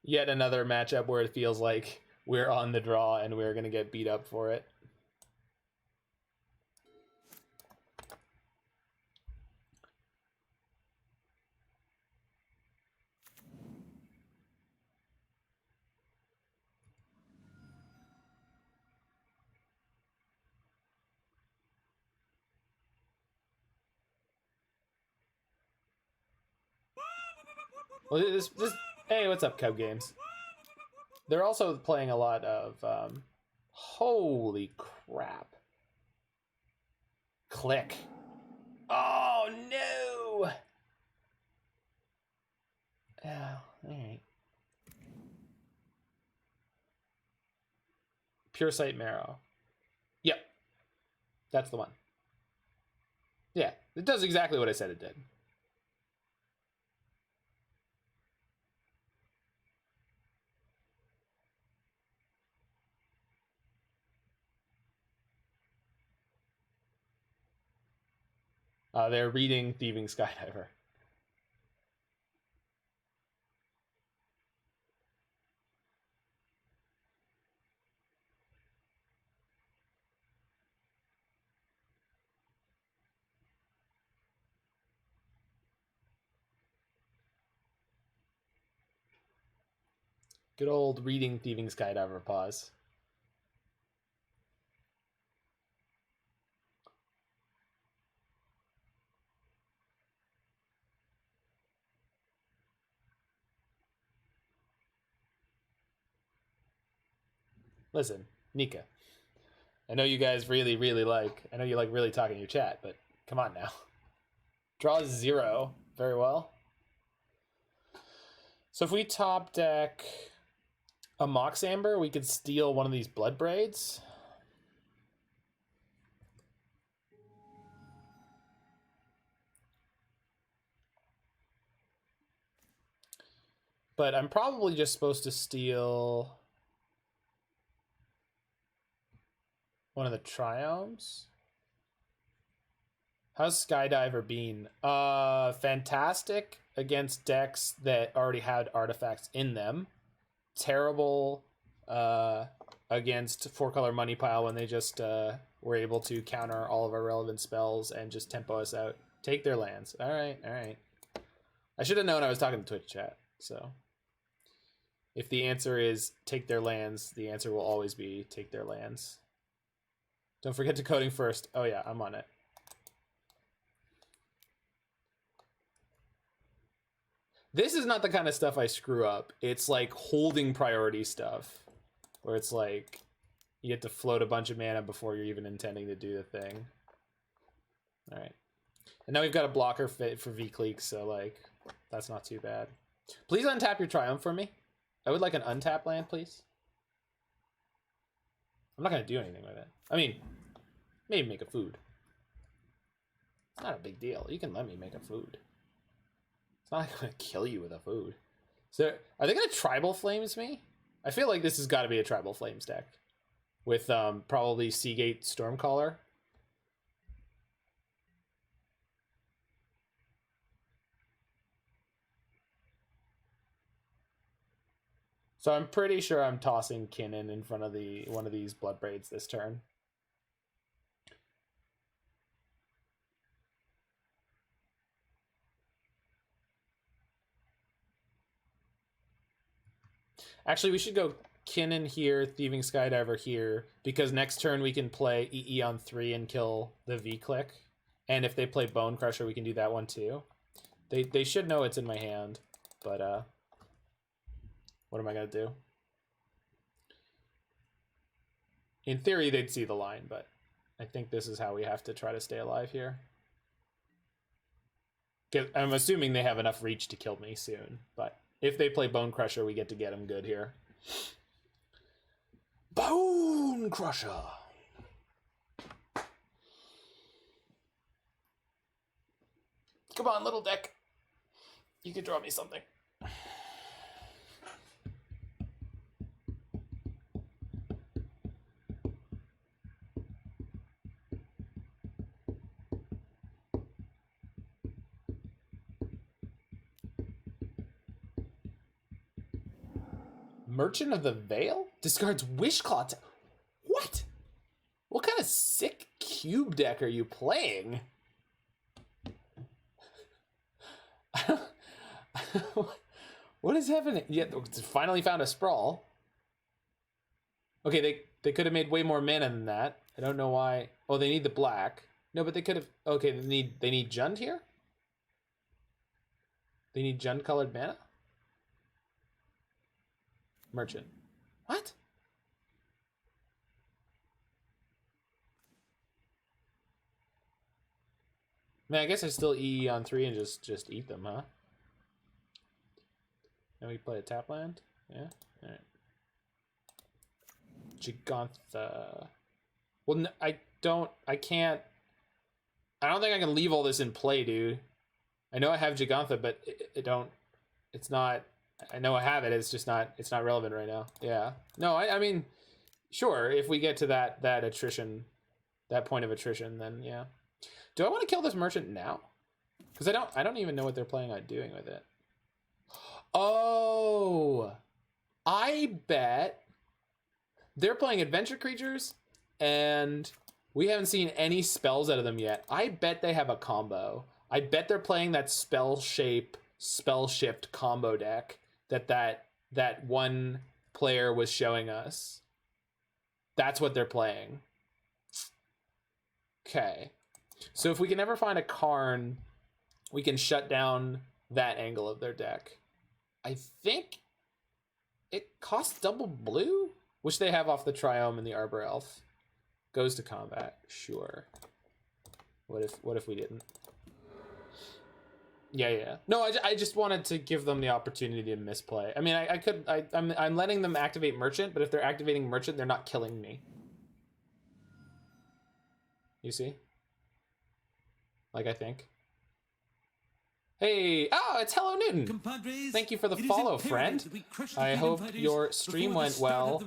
Yet another matchup where it feels like we're on the draw and we're going to get beat up for it. Well, hey, what's up, Cub Games? They're also playing a lot of, holy crap. Click. Oh, no! Oh, alright. Pure Sight Marrow. Yep. That's the one. Yeah, it does exactly what I said it did. They're reading Thieving Skydiver. Good old reading Thieving Skydiver pause. Listen, Nika, I know you guys really like, I know you like really talking in your chat, but come on now. Draw 0. Very well. So if we top deck a Mox Amber, we could steal one of these Bloodbraids. But I'm probably just supposed to steal one of the Triomes. How's Skydiver been? Fantastic against decks that already had artifacts in them. Terrible against 4-color Money Pile when they just were able to counter all of our relevant spells and just tempo us out. Take their lands. All right. I should have known I was talking to Twitch chat, so... If the answer is take their lands, the answer will always be take their lands. Don't forget to Coating first. Oh yeah, I'm on it. This is not the kind of stuff I screw up. It's like holding priority stuff, where it's like you get to float a bunch of mana before you're even intending to do the thing. All right. And now we've got a blocker fit for V-Cleek, so like that's not too bad. Please untap your Triumph for me. I would like an untap land, please. I'm not going to do anything with it. I mean, maybe make a food. It's not a big deal. You can let me make a food. It's not like I'm going to kill you with a food. So, are they going to Tribal Flames me? I feel like this has got to be a Tribal Flames deck. With probably Seagate Stormcaller. So I'm pretty sure I'm tossing Kinnan in front of one of these Bloodbraids this turn. Actually, we should go Kinnan here, Thieving Skydiver here, because next turn we can play EE on 3 and kill the V-Click. And if they play Bone Crusher, we can do that one too. They should know it's in my hand, but what am I gonna do? In theory, they'd see the line, but I think this is how we have to try to stay alive here. I'm assuming they have enough reach to kill me soon, but if they play Bone Crusher, we get to get them good here. Bone Crusher! Come on, little deck. You can draw me something. Merchant of the Veil? Discards Wishclaw. What? What kind of sick cube deck are you playing? What is happening? Yeah, finally found a Sprawl. Okay, they could have made way more mana than that. I don't know why. Oh, they need the black. No, but they could have. Okay, they need Jund here. They need Jund colored mana. Merchant. What? Man, I guess I still EE on 3 and just eat them, huh? Now we play a tap land? Yeah? Alright. Gigantha. Well, no, I don't think I can leave all this in play, dude. I know I have Gigantha, but it's not, I know I have it, it's just not, it's not relevant right now. Yeah. No, I mean, sure, if we get to that attrition, that point of attrition, then yeah. Do I want to kill this merchant now? Because I don't even know what they're planning on doing with it. Oh, I bet they're playing adventure creatures and we haven't seen any spells out of them yet. I bet they have a combo. I bet they're playing that spell shift combo deck that one player was showing us. That's what they're playing. Okay. So if we can ever find a Karn, we can shut down that angle of their deck. I think it costs double blue, which they have off the Triome and the Arbor Elf. Goes to combat, sure. What if we didn't? Yeah. No, I just wanted to give them the opportunity to misplay. I mean, I'm letting them activate Merchant, but if they're activating Merchant, they're not killing me. You see? Like, I think. Hey, it's Hello Newton. Compadres, thank you for the follow, friend. I hope your stream went well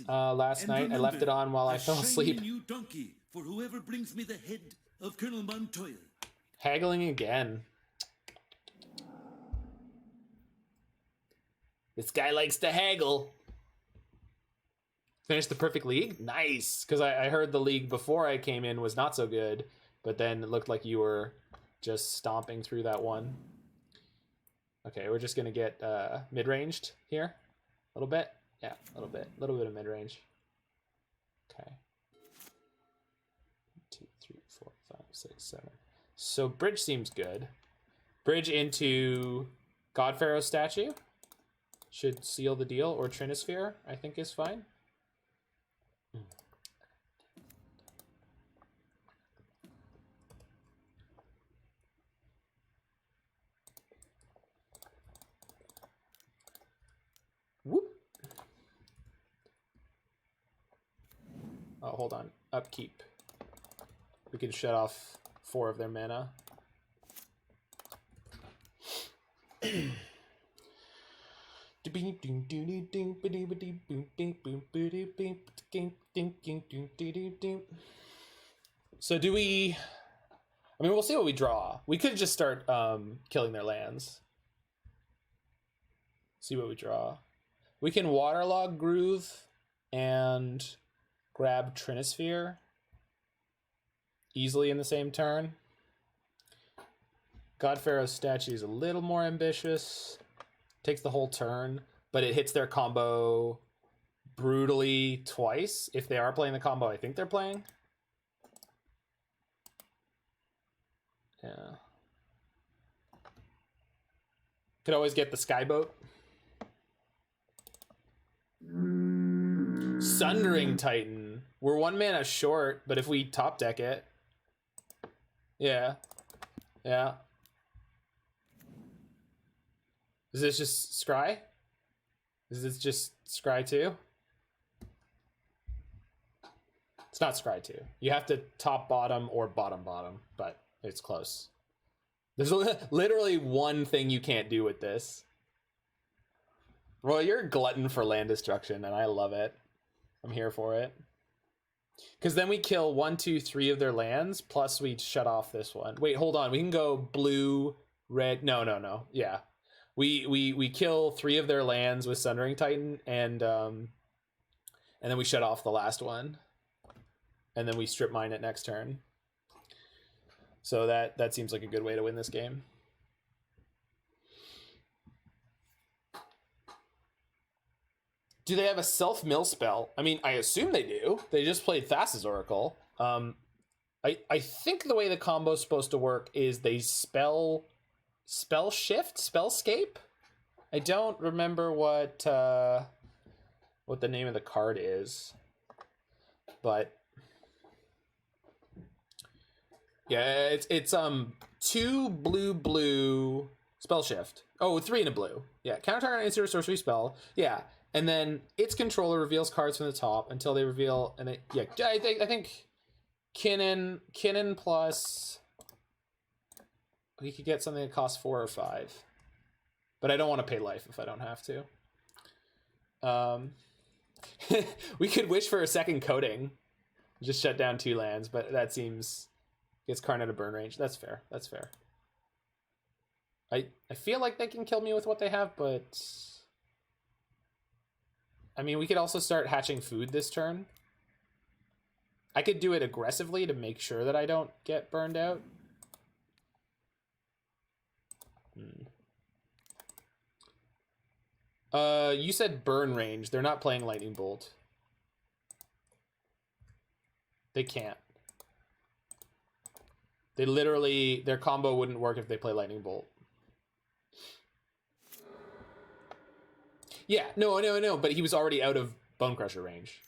last night. I left it on while I fell asleep. New donkey for whoever brings me the head of Colonel Montoya. Haggling again. This guy likes to haggle. Finished the perfect league? Nice, because I heard the league before I came in was not so good, but then it looked like you were just stomping through that one. Okay, we're just gonna get mid-ranged here. A little bit? Yeah, a little bit of mid-range. Okay. 2, 3, 4, 5, 6, 7. So bridge seems good. Bridge into Godpharaoh's statue should seal the deal, or Trinisphere, I think is fine. Whoop. Oh, hold on. Upkeep. We can shut off 4 of their mana. So do we... I mean, we'll see what we draw. We could just start killing their lands. See what we draw. We can Waterlogged Grove and grab Trinisphere easily in the same turn. God Pharaoh's statue is a little more ambitious. Takes the whole turn, but it hits their combo brutally twice. If they are playing the combo I think they're playing. Yeah. Could always get the Skyboat. Sundering Titan. We're 1 mana short, but if we top deck it. Yeah. Yeah. Is this just Scry? Is this just Scry 2? It's not Scry 2. You have to top bottom or bottom bottom, but it's close. There's literally one thing you can't do with this. Well, you're a glutton for land destruction, and I love it. I'm here for it. Because then we kill 1, 2, 3 of their lands, plus we shut off this one. Wait, hold on. We can go blue, red. No. Yeah. We kill 3 of their lands with Sundering Titan, and then we shut off the last one. And then we strip mine it next turn. So that seems like a good way to win this game. Do they have a self-mill spell? I mean, I assume they do. They just played Thassa's Oracle. I think the way the combo's supposed to work is they spell shift, spellscape. I don't remember what the name of the card is, but yeah, it's 2 blue spell shift. Oh, 3 and a blue. Yeah, counter target instant or sorcery spell. Yeah, and then its controller reveals cards from the top until they reveal. And yeah, I think Kinnan plus. We could get something that costs 4 or 5, but I don't want to pay life if I don't have to. We could wish for a second coating, just shut down 2 lands, but that seems gets Karn out of burn range. That's fair. That's fair. I feel like they can kill me with what they have, but I mean, we could also start hatching food this turn. I could do it aggressively to make sure that I don't get burned out. You said burn range. They're not playing Lightning Bolt. They can't. They literally, their combo wouldn't work if they play Lightning Bolt. Yeah, no, but he was already out of Bone Crusher range.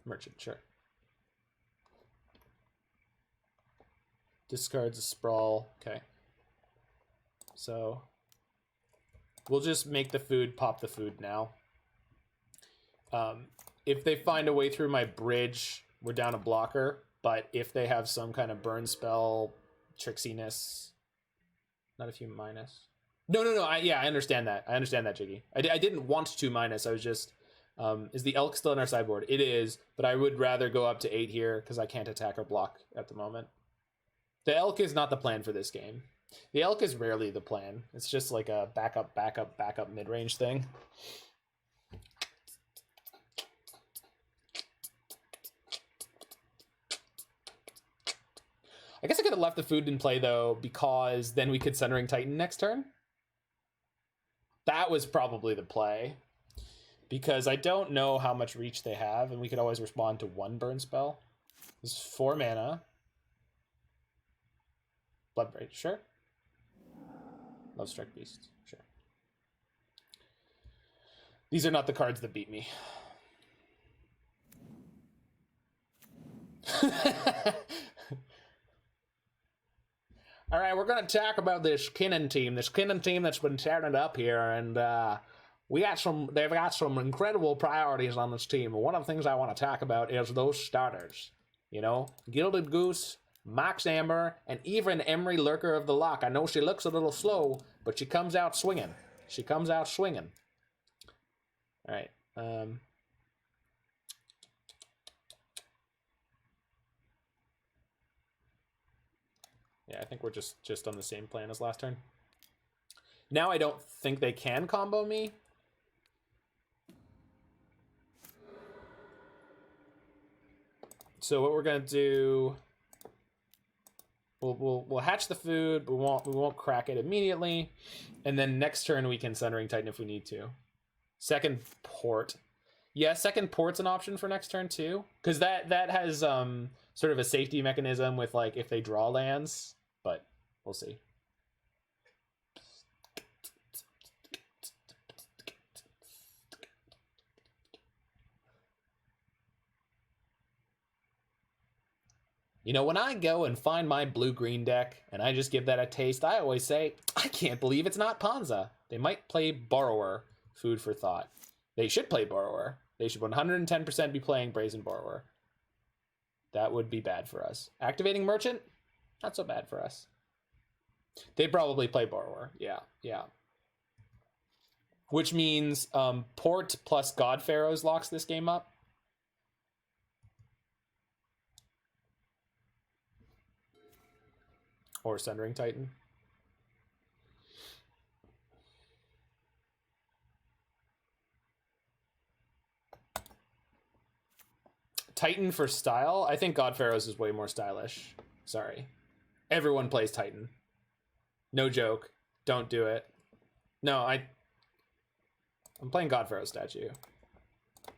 Merchant, sure. Discards a Sprawl, okay. So, we'll just make the food, pop the food now. If they find a way through my bridge, we're down a blocker, but if they have some kind of burn spell, tricksiness, not if you minus. No, I understand that. I understand that, Jiggy. I didn't want to minus, I was just, is the Elk still in our sideboard? It is, but I would rather go up to 8 here, because I can't attack or block at the moment. The Elk is not the plan for this game. The Elk is rarely the plan. It's just like a backup mid-range thing. I guess I could have left the food in play, though, because then we could Sundering Titan next turn. That was probably the play. Because I don't know how much reach they have, and we could always respond to 1 burn spell. This is 4 mana. Bloodbraid, sure. Love Strike Beast, sure. These are not the cards that beat me. All right, we're going to talk about this Kinnan team that's been tearing it up here, and they've got some incredible priorities on this team. One of the things I want to talk about is those starters. You know, Gilded Goose, Mox Amber, and even Emry, Lurker of the Loch. I know she looks a little slow, but she comes out swinging. All right. Yeah, I think we're just on the same plan as last turn. Now I don't think they can combo me. So what we're gonna do, we'll hatch the food, but we won't crack it immediately, and then next turn we can Sundering Titan if we need to. Second port, yeah, second port's an option for next turn too, because that has sort of a safety mechanism with like if they draw lands, but we'll see. You know, when I go and find my blue-green deck, and I just give that a taste, I always say, I can't believe it's not Ponza. They might play Borrower, food for thought. They should play Borrower. They should 110% be playing Brazen Borrower. That would be bad for us. Activating Merchant? Not so bad for us. They probably play Borrower. Yeah, yeah. Which means Port plus God Pharaohs locks this game up. Or Sundering Titan. Titan for style? I think God Pharaohs is way more stylish. Sorry. Everyone plays Titan. No joke. Don't do it. No, I'm playing God Pharaoh statue.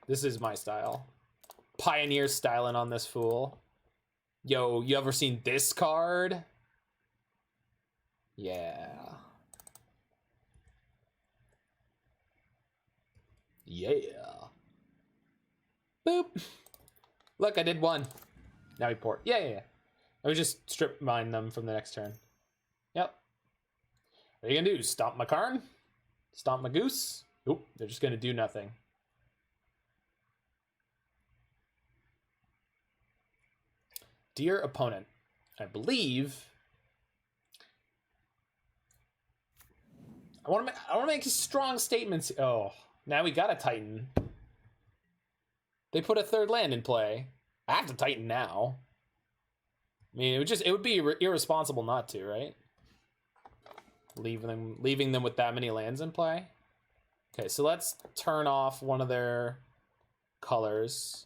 This is my style. Pioneer styling on this fool. Yo, you ever seen this card? Yeah. Yeah. Boop. Look, I did one. Now we port. Yeah. Let me just strip mine them from the next turn. Yep. What are you gonna do? Stomp my Karn? Stomp my Goose? Oop, they're just gonna do nothing. Dear opponent, I believe I want to make strong statements. Oh, now we got a Titan. They put a third land in play. I have to Titan now. I mean, it would be irresponsible not to, right? Leaving them with that many lands in play. Okay, so let's turn off one of their colors.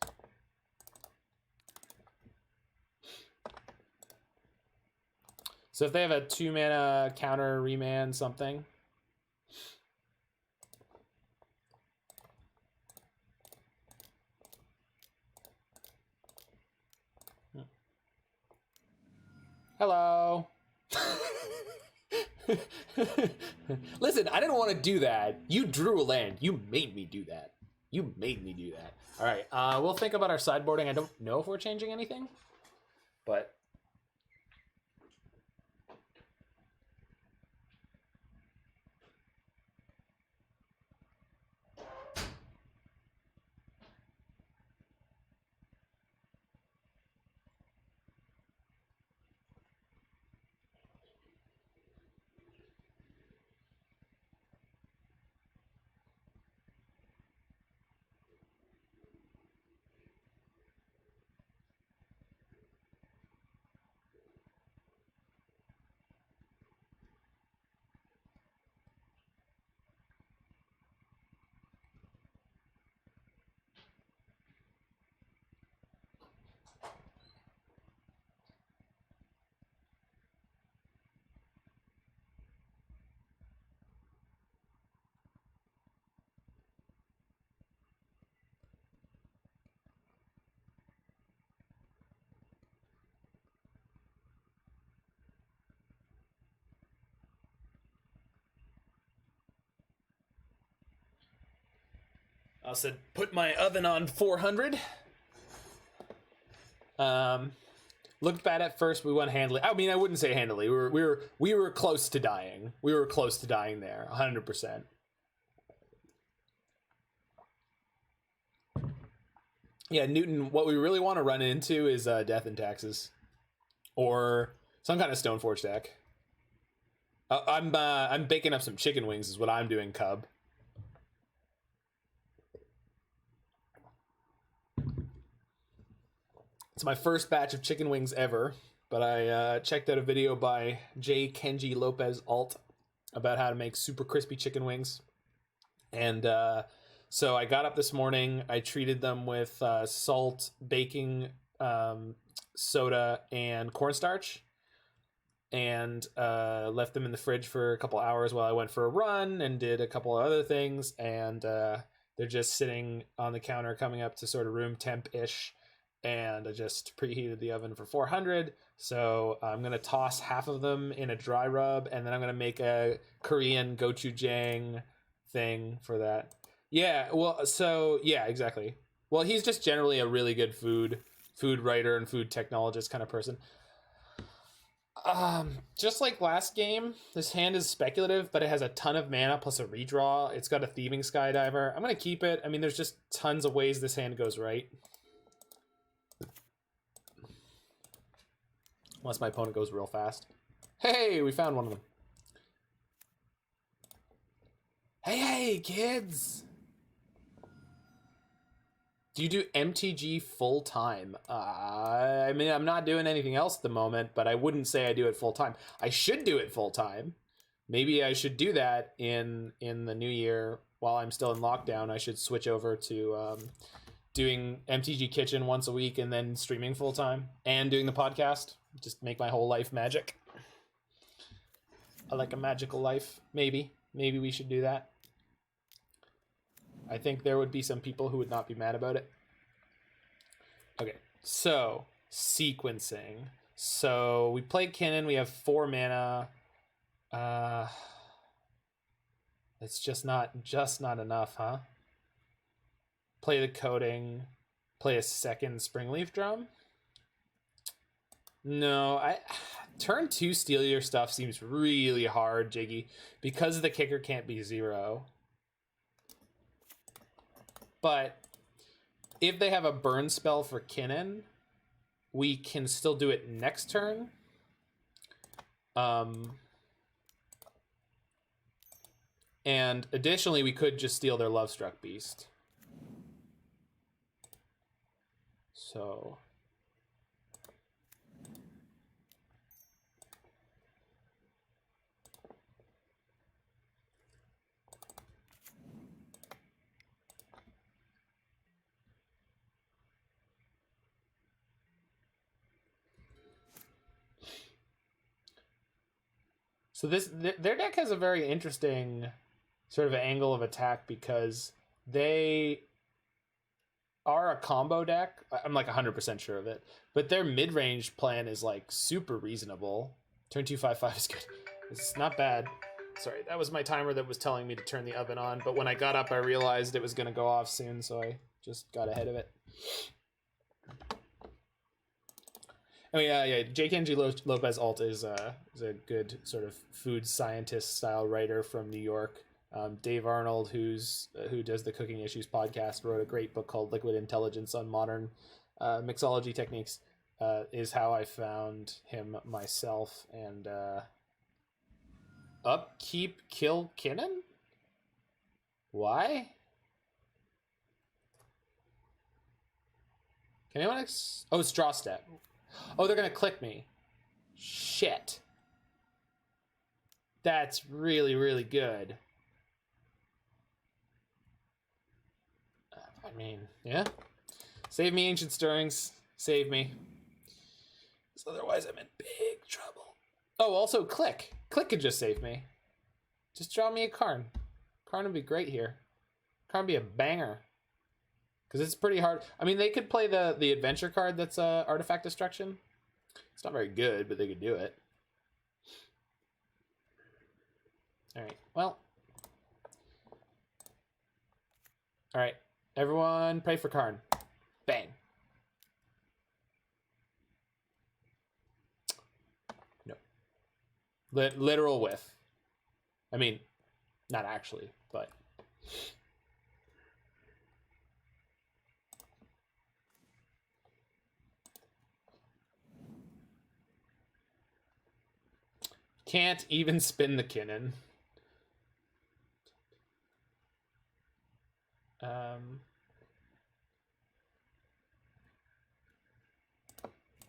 So if they have a 2-mana counter remand something. Hello. Listen, I didn't want to do that. You drew a land. You made me do that. All right, we'll think about our sideboarding. I don't know if we're changing anything, but I said put my oven on 400. Looked bad at first. We went handily. I mean, I wouldn't say handily. We were close to dying. We were close to dying there, 100%. Yeah, Newton. What we really want to run into is Death and Taxes, or some kind of Stoneforge deck. I'm baking up some chicken wings. Is what I'm doing, Cub. It's my first batch of chicken wings ever, but I checked out a video by J. Kenji Lopez Alt about how to make super crispy chicken wings. And so I got up this morning. I treated them with salt, baking soda, and cornstarch, and left them in the fridge for a couple hours while I went for a run and did a couple of other things. And they're just sitting on the counter, coming up to sort of room temp-ish. And I just preheated the oven for 400. So I'm going to toss half of them in a dry rub, and then I'm going to make a Korean gochujang thing for that. Yeah, well, so, yeah, exactly. Well, he's just generally a really good food writer and food technologist kind of person. Just like last game, this hand is speculative, but it has a ton of mana plus a redraw. It's got a Thieving Skydiver. I'm going to keep it. I mean, there's just tons of ways this hand goes right. Unless my opponent goes real fast. Hey, we found one of them. Hey, kids! Do you do MTG full time? I mean, I'm not doing anything else at the moment, but I wouldn't say I do it full time. I should do it full time. Maybe I should do that in the new year while I'm still in lockdown. I should switch over to doing MTG Kitchen once a week and then streaming full time and doing the podcast. Just make my whole life magic. I like a magical life. Maybe we should do that. I think there would be some people who would not be mad about it. Okay, so sequencing. So we played Kinnan. We have 4 mana. It's just not enough, huh? Play the coating. Play a second Springleaf Drum. No, turn 2 steal your stuff seems really hard, Jiggy, because the kicker can't be 0. But if they have a burn spell for Kinnan, we can still do it next turn. And additionally, we could just steal their Lovestruck Beast. So their deck has a very interesting sort of angle of attack because they are a combo deck. I'm like 100% sure of it, but their mid-range plan is like super reasonable. Turn 2/5/5 is good. It's not bad. Sorry, that was my timer that was telling me to turn the oven on, but when I got up, I realized it was going to go off soon, so I just got ahead of it. Oh yeah. Jake Ng Lopez Alt is a good sort of food scientist style writer from New York. Dave Arnold, who does the Cooking Issues podcast, wrote a great book called Liquid Intelligence on Modern Mixology Techniques. Is how I found him myself. And upkeep kill Kinnan? Why? Can anyone oh, it's draw step. Oh, they're gonna click me. Shit. That's really, really good. I mean, yeah. Save me, Ancient Stirrings. Save me. Because otherwise I'm in big trouble. Oh, also click. Click could just save me. Just draw me a Karn. Karn would be great here. Karn would be a banger. Because it's pretty hard. I mean, they could play the adventure card that's Artifact Destruction. It's not very good, but they could do it. Alright, well. Alright, everyone pray for Karn. Bang. No. Literal whiff. I mean, not actually, but... Can't even spin the Kinnan.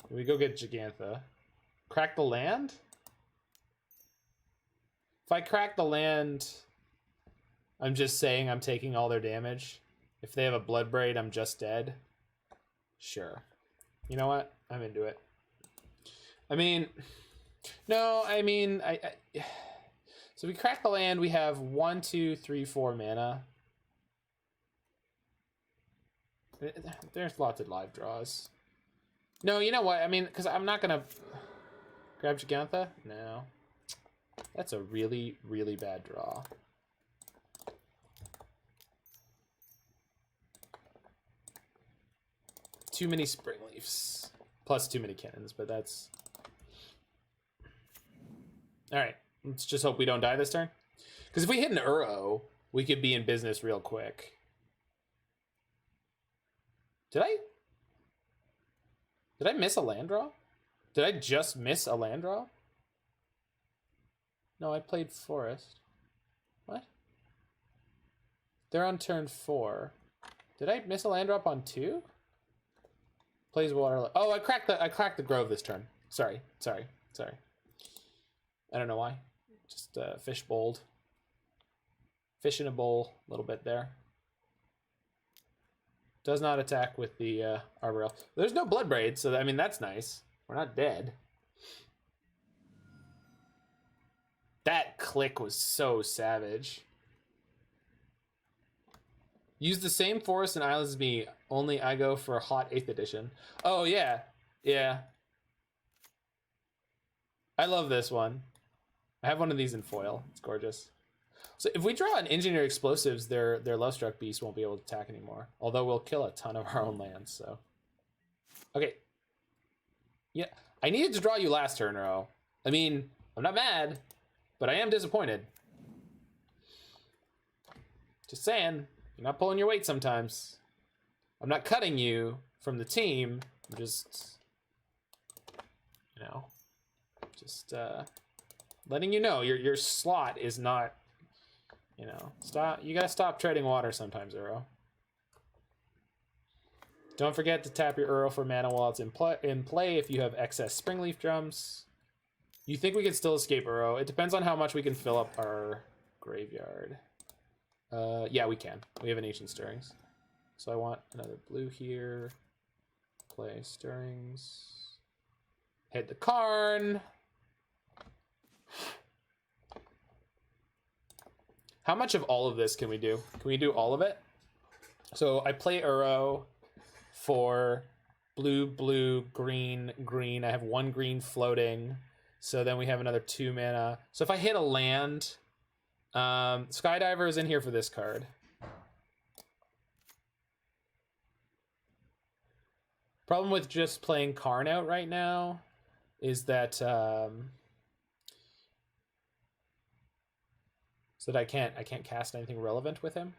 We go get Gigantha. Crack the land? If I crack the land, I'm just saying I'm taking all their damage. If they have a Bloodbraid, I'm just dead. Sure. You know what? I'm into it. I mean, no, I mean, so we crack the land, we have 1, 2, 3, 4 mana. There's lots of live draws. No, you know what? I mean, because I'm not going to grab Gigantha. No. That's a really, really bad draw. Too many Springleafs. Plus too many cannons, but that's... Alright, let's just hope we don't die this turn. Because if we hit an Uro, we could be in business real quick. Did I miss a land draw? Did I just miss a land draw? No, I played Forest. What? They're on turn 4. Did I miss a land drop on 2? Plays Waterlogged. Oh, I cracked the Grove this turn. Sorry. I don't know why. Just fish bowled. Fish in a bowl a little bit there. Does not attack with the Arbor Elf. There's no Bloodbraid, so I mean that's nice. We're not dead. That click was so savage. Use the same forests and islands as me, only I go for a hot 8th edition. Oh, yeah. Yeah. I love this one. I have one of these in foil. It's gorgeous. So if we draw an Engineer Explosives, their Lovestruck Beast won't be able to attack anymore. Although we'll kill a ton of our own lands, so. Okay. Yeah, I needed to draw you last turn, Ro. I mean, I'm not mad, but I am disappointed. Just saying. You're not pulling your weight sometimes. I'm not cutting you from the team. I'm just, you know, just letting you know your slot is not, you know, stop. You gotta stop treading water sometimes, Uro. Don't forget to tap your Uro for mana while it's in play if you have excess Springleaf Drums. You think we can still escape Uro? It depends on how much we can fill up our graveyard. Yeah, we can. We have an Ancient Stirrings. So I want another blue here. Play Stirrings. Hit the Karn. How much of all of this can we do? Can we do all of it? So I play Uro for blue, blue, green, green. I have 1 green floating. So then we have another 2 mana. So if I hit a land... Skydiver is in here for this card. Problem with just playing Karn out right now is that so that I can't cast anything relevant with him.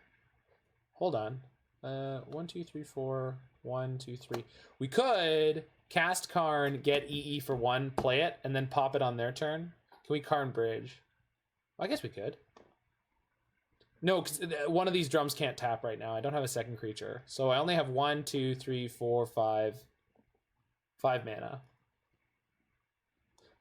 Hold on. 1, 2, 3, 4. 1, 2, 3. We could cast Karn, get EE for 1, play it, and then pop it on their turn. Can we Karn Bridge? Well, I guess we could. No, because one of these drums can't tap right now. I don't have a second creature. So I only have 1, 2, 3, 4, 5 mana.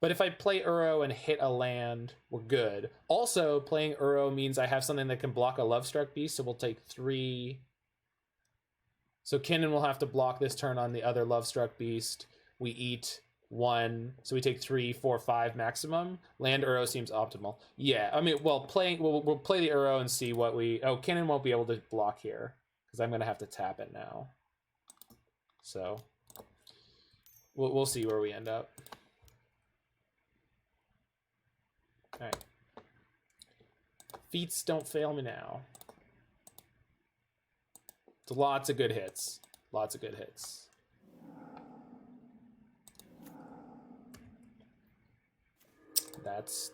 But if I play Uro and hit a land, we're good. Also, playing Uro means I have something that can block a Lovestruck Beast, so we'll take 3. So Kinnan will have to block this turn on the other Lovestruck Beast. We eat 1, so we take 3, 4, 5 maximum. Land Uro seems optimal. Yeah, I mean, well, we'll play the Uro and see what we... Oh, Kinnan won't be able to block here, because I'm going to have to tap it now. So, we'll see where we end up. All right. Feats don't fail me now. It's lots of good hits. Lots of good hits.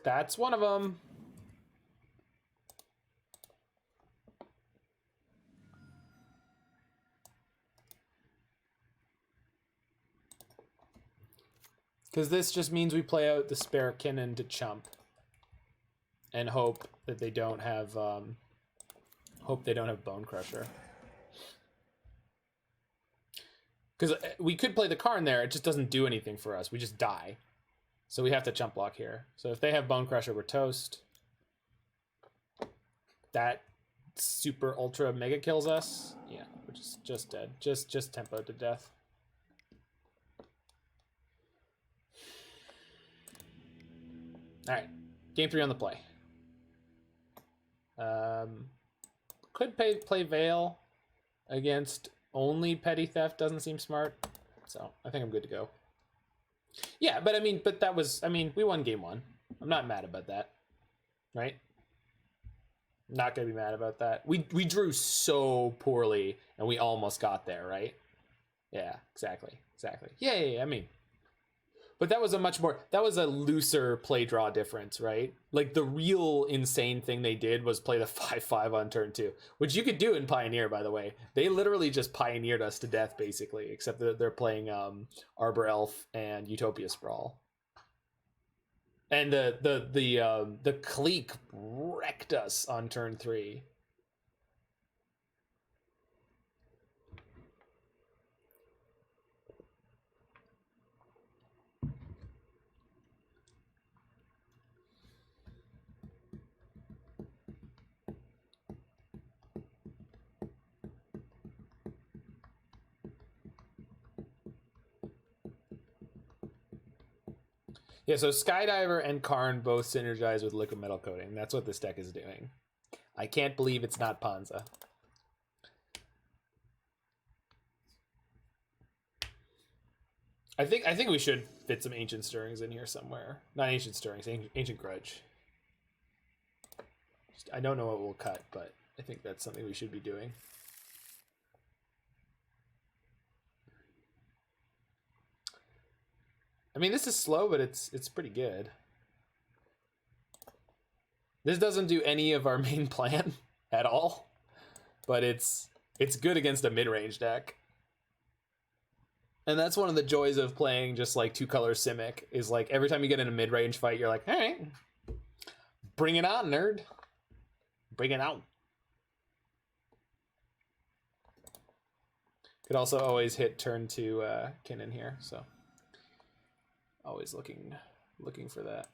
That's one of them. Because this just means we play out the spare Kinnan to chump. And hope that they don't have Bone Crusher. Because we could play the Karn there, it just doesn't do anything for us. We just die. So we have to chump block here. So if they have Bone Crusher, we're toast. that super ultra mega kills us, yeah, we're just dead. Just tempo to death. All right, game 3 on the play. Could play Veil against only Petty Theft. Doesn't seem smart, so I think I'm good to go. Yeah, but I mean, we won game 1. I'm not mad about that, right? Not gonna be mad about that. We drew so poorly and we almost got there, right? Yeah, exactly. Yeah. I mean, but that was a looser play draw difference, right? Like the real insane thing they did was play the 5/5 on turn 2, which you could do in Pioneer, by the way. They literally just pioneered us to death, basically, except that they're playing Arbor Elf and Utopia Sprawl. And the clique wrecked us on turn 3. Yeah, so Skydiver and Karn both synergize with Liquimetal Coating. That's what this deck is doing. I can't believe it's not Ponza. I think we should fit some Ancient Stirrings in here somewhere. Not Ancient Stirrings, Ancient Grudge. I don't know what we'll cut, but I think that's something we should be doing. I mean, this is slow, but it's pretty good. This doesn't do any of our main plan at all, but it's good against a mid-range deck. And that's one of the joys of playing just like 2-color Simic, is like every time you get in a mid-range fight, you're like, all right, bring it on, nerd. Bring it out. Could also always hit turn 2 Kinnan here, so always looking for that.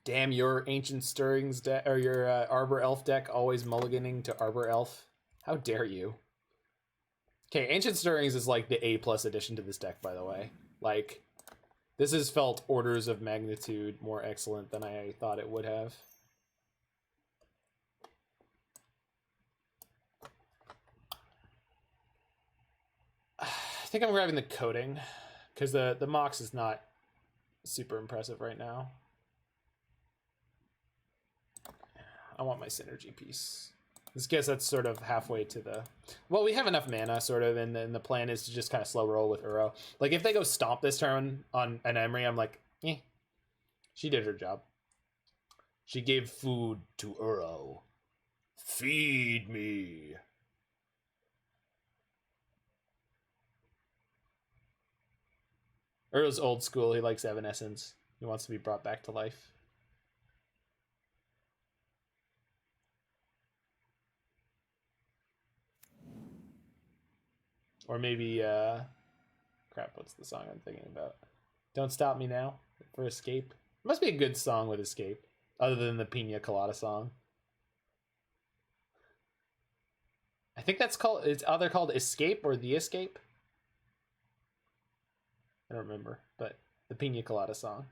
Damn, your Ancient Stirrings deck, or your Arbor Elf deck, always mulliganing to Arbor Elf. How dare you? Okay, Ancient Stirrings is like the A+ addition to this deck, by the way. Like, this has felt orders of magnitude more excellent than I thought it would have. I think I'm grabbing the Coating, because the Mox is not super impressive right now. I want my synergy piece. I guess that's sort of halfway to the... Well, we have enough mana, sort of, and then the plan is to just kind of slow roll with Uro. Like, if they go Stomp this turn on an Emry, I'm like, eh. She did her job. She gave food to Uro. Feed me. Uro's old school. He likes Evanescence. He wants to be brought back to life. Or maybe, crap, what's the song I'm thinking about? Don't Stop Me Now for Escape. It must be a good song with Escape, other than the Pina Colada song. I think that's called, it's either called Escape or The Escape. I don't remember, but the Pina Colada song.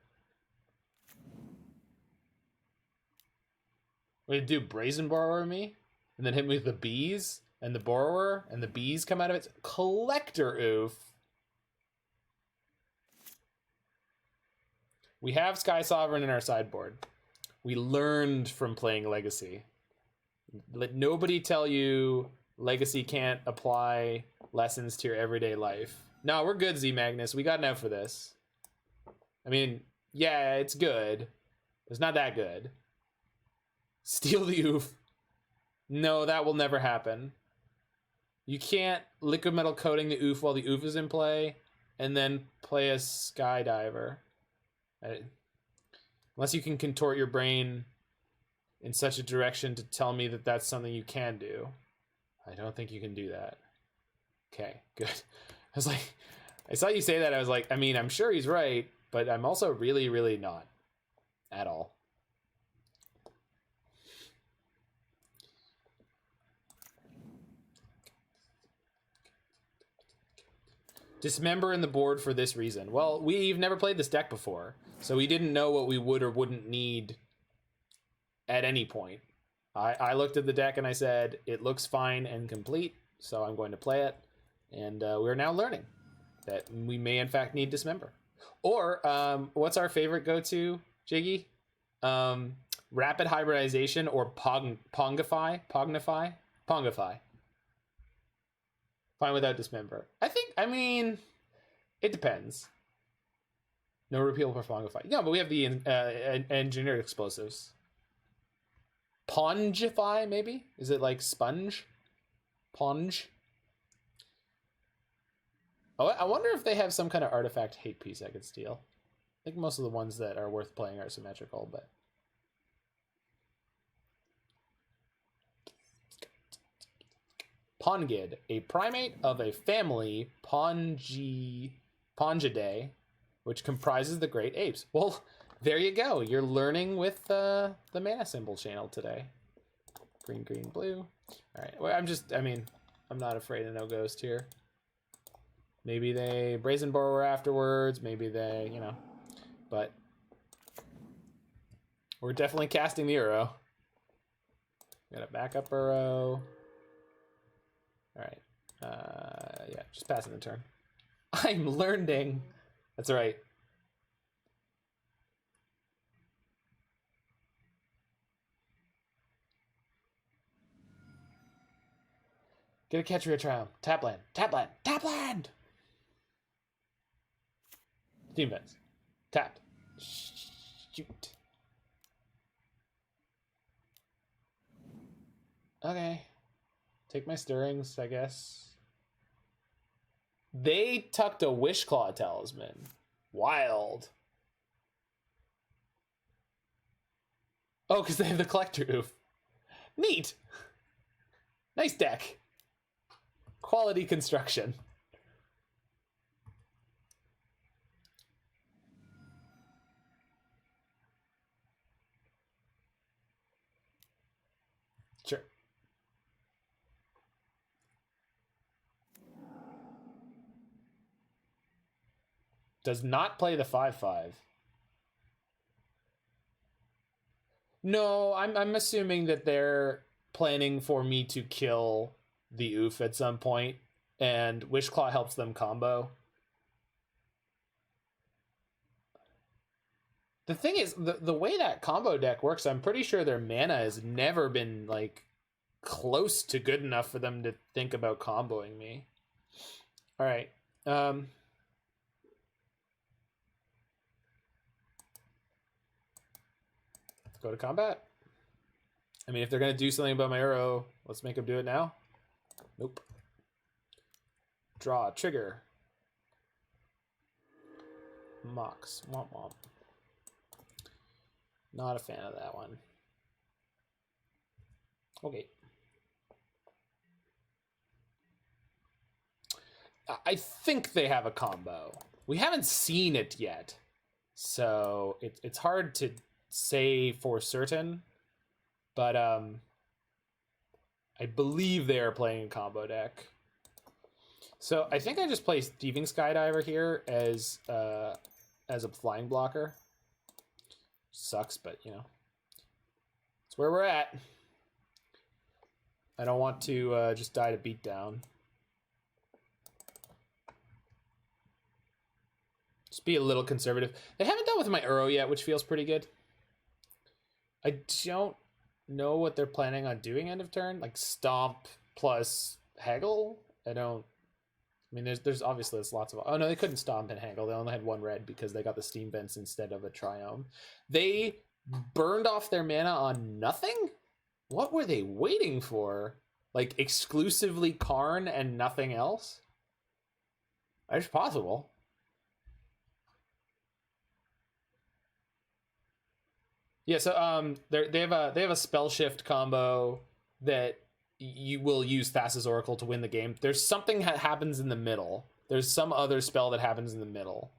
We do Brazen Borrower me, and then hit me with the bees. And the borrower and the bees come out of it. Collector Oof. We have Sky Sovereign in our sideboard. We learned from playing Legacy. Let nobody tell you Legacy can't apply lessons to your everyday life. No, we're good, Z Magnus. We got enough for this. I mean, yeah, it's good. It's not that good. Steal the Oof. No, that will never happen. You can't Liquimetal Coating the Oof while the Oof is in play, and then play a Skydiver. Unless you can contort your brain in such a direction to tell me that that's something you can do. I don't think you can do that. Okay, good. I was like, I saw you say that. I was like, I mean, I'm sure he's right, but I'm also really, really not at all. Dismember in the board for this reason. Well, we've never played this deck before, so we didn't know what we would or wouldn't need at any point. I looked at the deck and I said, it looks fine and complete, so I'm going to play it. And we're now learning that we may in fact need Dismember. Or, what's our favorite go-to, Jiggy? Rapid Hybridization or Pongify? Fine without Dismember. I mean, it depends. No repeal for Pongify. Yeah, but we have the engineered explosives. Pongify, maybe? Is it like sponge? Ponge? Oh, I wonder if they have some kind of artifact hate piece I could steal. I think most of the ones that are worth playing are symmetrical, but... Pongid, a primate of a family Pongidae, which comprises the great apes. Well, there you go. You're learning with the mana symbol channel today. Green, green, blue. All right. Well, I'm not afraid of no ghost here. Maybe they brazen borrower afterwards. Maybe they, but we're definitely casting the Uro. Got a backup Uro. All right. Yeah, just passing the turn. I'm learning. That's all right. Get a catch your triumph. Tap land. Tap land. Tap land. Team vents. Tapped. Shoot. Okay. Take my stirrings, I guess. They tucked a Wishclaw Talisman. Wild. Oh, because they have the Collector Oof. Neat. Nice deck. Quality construction. Sure. Does not play the 5/5. No, I'm assuming that they're planning for me to kill the Oof at some point, and Wishclaw helps them combo. The thing is, the way that combo deck works, I'm pretty sure their mana has never been, like, close to good enough for them to think about comboing me. All right. Let's go to combat. I mean, if they're going to do something about my arrow, let's make them do it now. Nope. Draw, trigger. Mox, womp womp. Not a fan of that one. Okay. I think they have a combo. We haven't seen it yet, so it's hard to say for certain, but I believe they are playing a combo deck. So I think I just play Thieving Skydiver here as a flying blocker. Sucks, but it's where we're at. I don't want to just die to beat down. Just be a little conservative. They haven't dealt with my Uro yet, which feels pretty good. I don't know what they're planning on doing end of turn, like Stomp plus Haggle. I mean, there's obviously lots of... Oh, no, they couldn't Stomp and Haggle. They only had one red because they got the Steam Vents instead of a Triome. They burned off their mana on nothing? What were they waiting for? Like, exclusively Karn and nothing else? It's possible. Yeah, so they have a spell shift combo that you will use Thassa's Oracle to win the game. There's something that happens in the middle. There's some other spell that happens in the middle.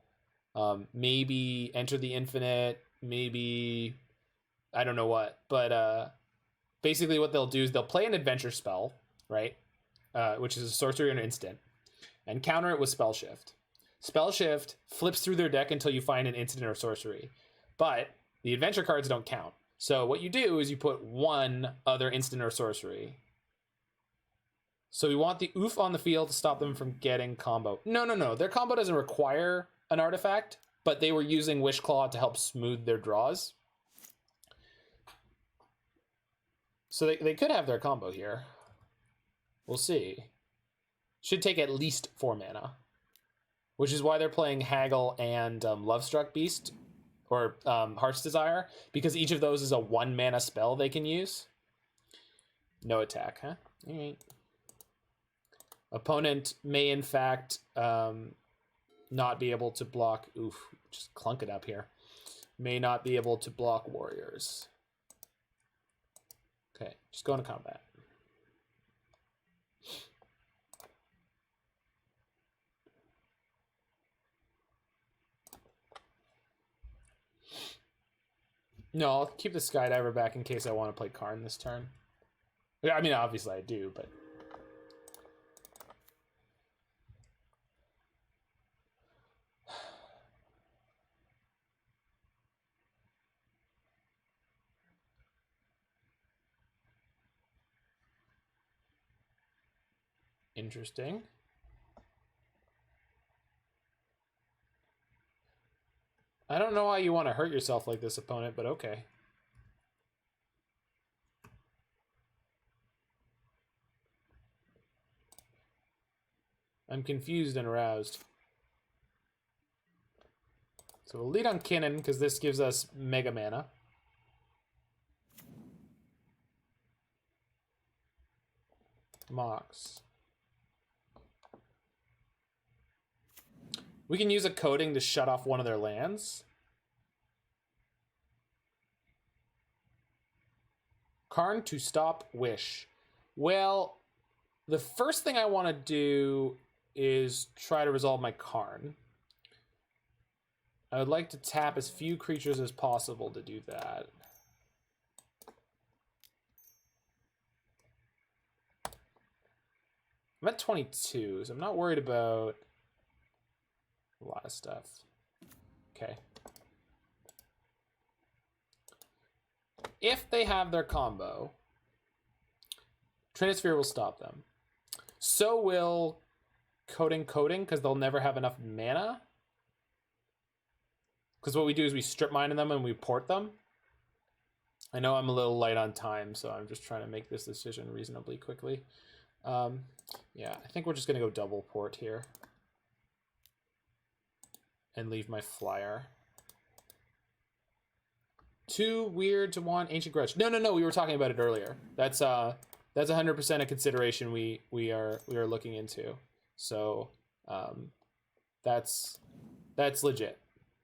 Maybe Enter the Infinite, maybe I don't know what, but basically what they'll do is they'll play an adventure spell, right? Which is a sorcery or an instant, and counter it with Spell Shift. Spell Shift flips through their deck until you find an instant or sorcery, but the adventure cards don't count. So what you do is you put one other instant or sorcery. So we want the oof on the field to stop them from getting combo. No. Their combo doesn't require an artifact, but they were using Wish Claw to help smooth their draws. So they could have their combo here. We'll see. Should take at least 4 mana, which is why they're playing Haggle and Lovestruck Beast, or Heart's Desire, because each of those is a 1 mana spell they can use. No attack, huh? All right. Opponent may, in fact, not be able to block... Oof, just clunk it up here. May not be able to block warriors. Okay, just go into combat. No, I'll keep the Skydiver back in case I want to play Karn this turn. I mean, obviously I do, but... Interesting. I don't know why you want to hurt yourself like this, opponent, but okay. I'm confused and aroused. So we'll lead on Kinnan, because this gives us Mega Mana. Mox. We can use a coating to shut off one of their lands. Karn to stop Wish. Well, the first thing I want to do is try to resolve my Karn. I would like to tap as few creatures as possible to do that. I'm at 22, so I'm not worried about a lot of stuff. Okay. If they have their combo, Trinisphere will stop them. So will Coating, because they'll never have enough mana. Because what we do is we strip mine them and we port them. I know I'm a little light on time, so I'm just trying to make this decision reasonably quickly. Yeah, I think we're just going to go double port here. And leave my flyer. Too weird to want Ancient Grudge. No, we were talking about it earlier. That's 100% a consideration we are looking into. So that's legit.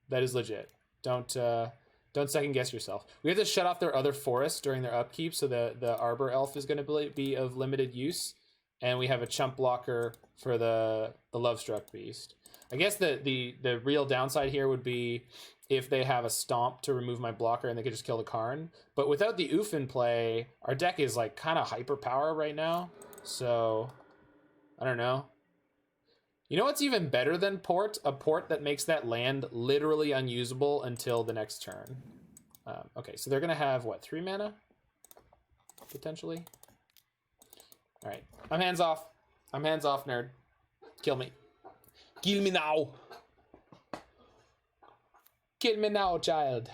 That is legit. Don't second guess yourself. We have to shut off their other forests during their upkeep, so the Arbor Elf is going to be of limited use, and we have a chump blocker for the Lovestruck Beast. I guess the real downside here would be if they have a Stomp to remove my blocker and they could just kill the Karn. But without the Oof in play, our deck is like kind of hyper power right now. So I don't know. You know what's even better than port? A port that makes that land literally unusable until the next turn. Okay, so they're gonna have what, 3 mana potentially? All right, I'm hands off. I'm hands off, nerd. Kill me. Kill me now. Kill me now, child.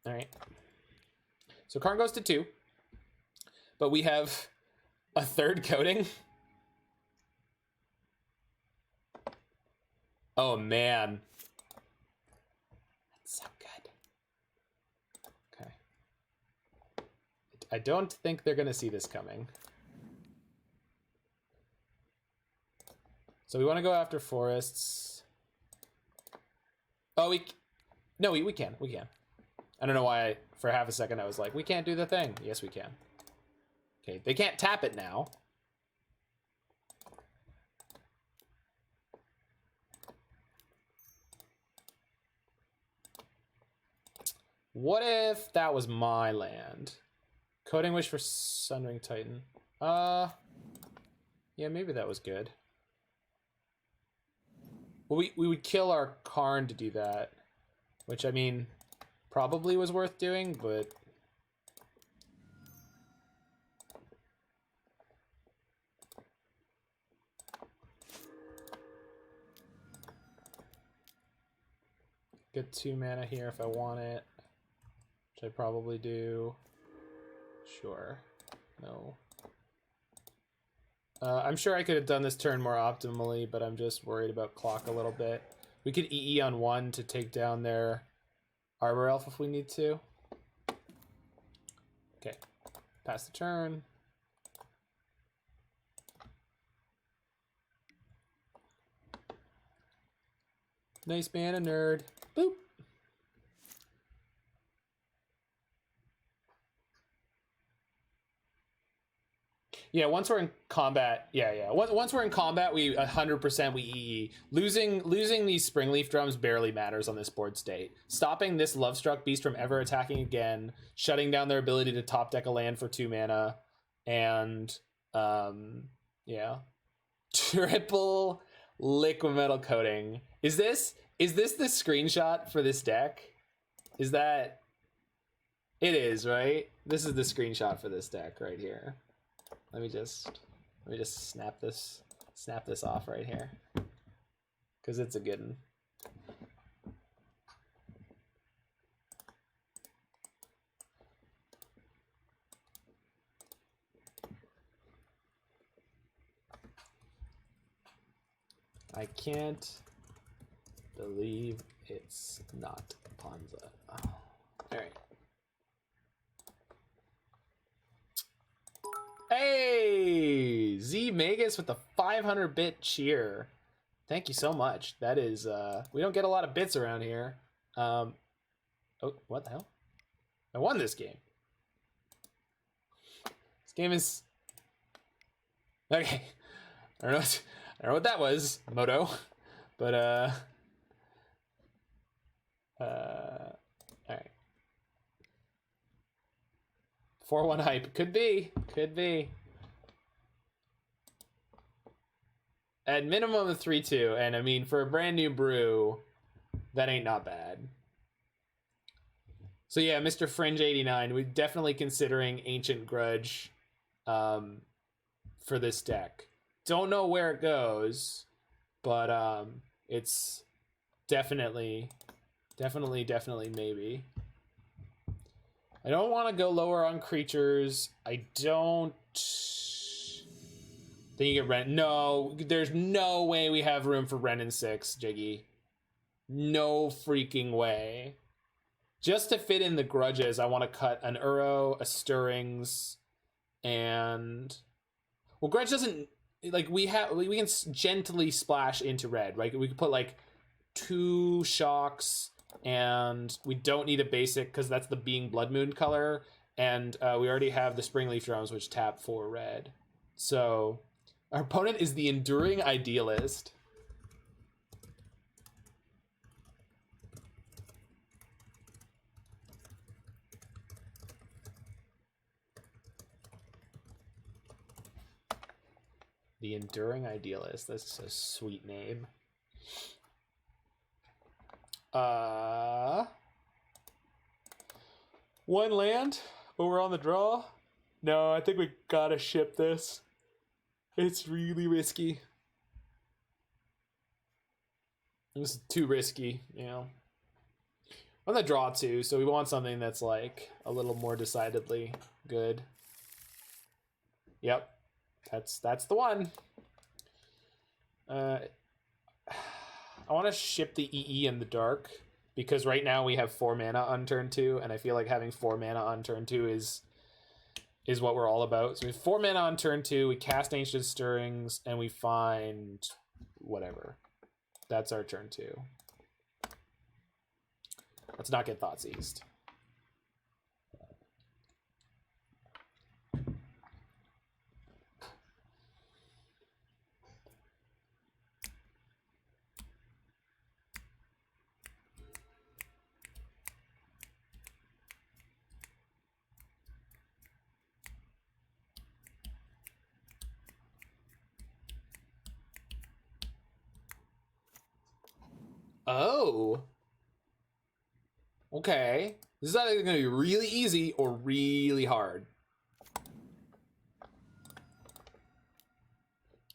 All right. So Karn goes to 2, but we have a 3rd coating. Oh man. That's so good. Okay. I don't think they're gonna see this coming. So we want to go after forests. Oh, we can. We can. I don't know why for half a second I was like, we can't do the thing. Yes, we can. Okay, they can't tap it now. What if that was my land? Coating Wish for Sunring Titan. Yeah, maybe that was good. Well, we would kill our Karn to do that, which I mean, probably was worth doing, but get 2 mana here if I want it, which I probably do. Sure. No. I'm sure I could have done this turn more optimally, but I'm just worried about clock a little bit. We could EE on 1 to take down their Arbor Elf if we need to. Okay, pass the turn. Nice mana, nerd. Boop. Yeah, once we're in combat, yeah. Once we're in combat, we 100% we EE. Losing these Springleaf Drums barely matters on this board state. Stopping this Lovestruck Beast from ever attacking again, shutting down their ability to top deck a land for 2 mana, and yeah, triple Liquimetal Coating. Is this the screenshot for this deck? Is that? It is, right? This is the screenshot for this deck right here. Let me just snap this off right here, because it's a good one. I can't believe it's not Ponza. Oh. All right. Hey, Z Magus with the 500-bit cheer. Thank you so much. That is, we don't get a lot of bits around here. Oh, what the hell? I won this game. This game is okay. I don't know what that was, Moto, but all right. 4-1 hype. Could be. At minimum of 3-2, and I mean, for a brand new brew, that ain't not bad. So yeah, Mr. Fringe 89, we're definitely considering Ancient Grudge for this deck. Don't know where it goes, but it's definitely maybe. I don't want to go lower on creatures. I don't think you get Ren. No, there's no way we have room for Ren in 6, Jiggy. No freaking way. Just to fit in the grudges, I want to cut an Uro, a Stirrings, and well, Grudge doesn't like we can gently splash into red, right? We could put like 2 shocks. And we don't need a basic because that's the Being Blood Moon color, and we already have the Springleaf Drums, which tap 4 red. So our opponent is the Enduring Idealist. The Enduring Idealist. That's a sweet name. 1 land, but we're on the draw. No, I think we gotta ship this. It's really risky. This is too risky, you know. On the draw too, so we want something that's like a little more decidedly good. Yep, that's the one. I want to ship the EE in the dark, because right now we have 4 mana on turn 2, and I feel like having 4 mana on turn 2 is what we're all about. So we have 4 mana on turn 2, we cast Ancient Stirrings, and we find whatever. That's our turn 2. Let's not get thought seized. Oh. Okay. This is either going to be really easy or really hard.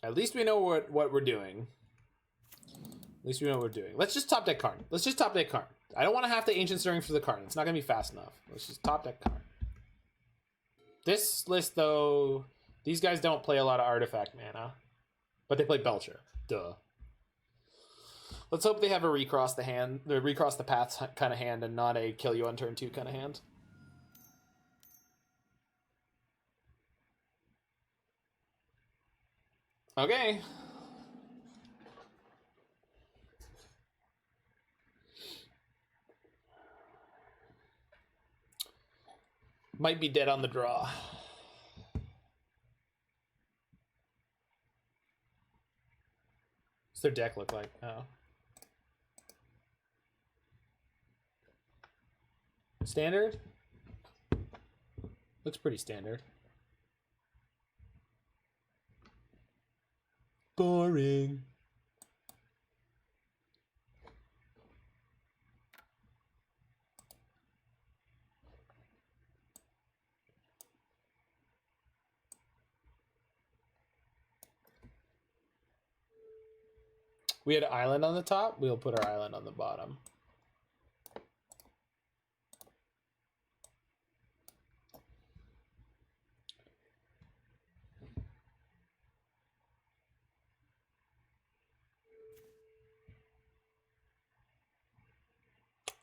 At least we know what we're doing. At least we know what we're doing. Let's just top deck Karn. Let's just top deck Karn. I don't want to have to Ancient Stirring for the Karn. It's not going to be fast enough. Let's just top deck Karn. This list, though, these guys don't play a lot of artifact mana. But they play Belcher. Duh. Let's hope they have a recross the path kind of hand and not a kill you on turn 2 kind of hand. Okay. Might be dead on the draw. What's their deck look like? Oh. Standard? Looks pretty standard. Boring. We had an island on the top. We'll put our island on the bottom.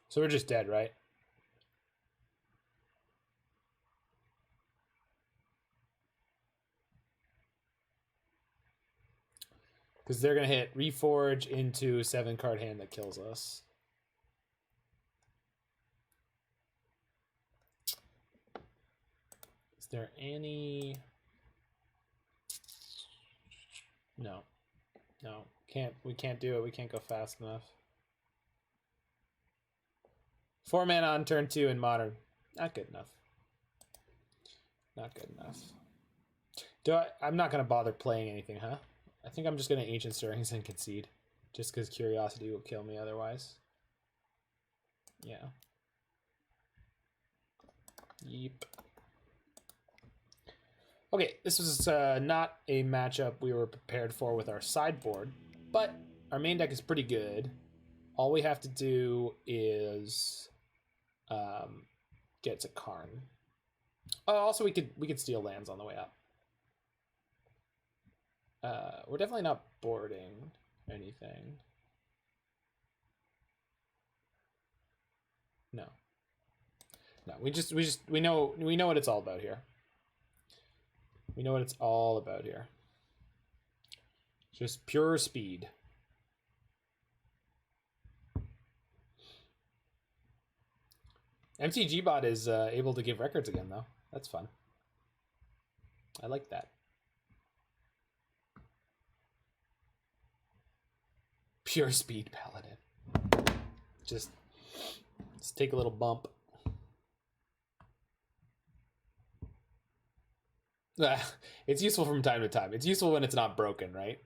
So we're just dead, right? Because they're going to hit Reforge into 7-card hand that kills us. Is there any... No. No. We can't do it. We can't go fast enough. 4 mana on turn 2 in Modern. Not good enough. Not good enough. I'm not going to bother playing anything, huh? I think I'm just going to Ancient Stirrings and concede. Just because Curiosity will kill me otherwise. Yeah. Yeep. Okay, this was not a matchup we were prepared for with our sideboard. But our main deck is pretty good. All we have to do is... get to Karn. Oh, also we could steal lands on the way up. We're definitely not boarding anything. No. No, we know what it's all about here. We know what it's all about here. Just pure speed. MTG bot is able to give records again, though. That's fun. I like that. Pure speed paladin. Just let's take a little bump. It's useful from time to time. It's useful when it's not broken, right?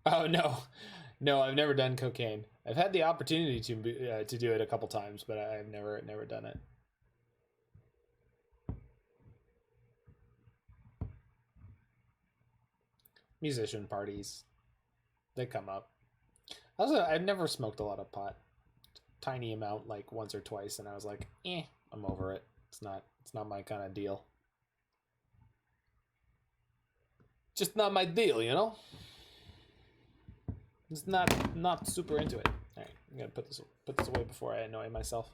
Oh no, I've never done cocaine. I've had the opportunity to do it a couple times, but I've never done it. Musician parties, they come up. Also, I've never smoked a lot of pot. Tiny amount, like once or twice, and I was like, I'm over it. It's not my kind of deal. Just not my deal, you know. Just not super into it. All right, I'm gonna put this away before I annoy myself.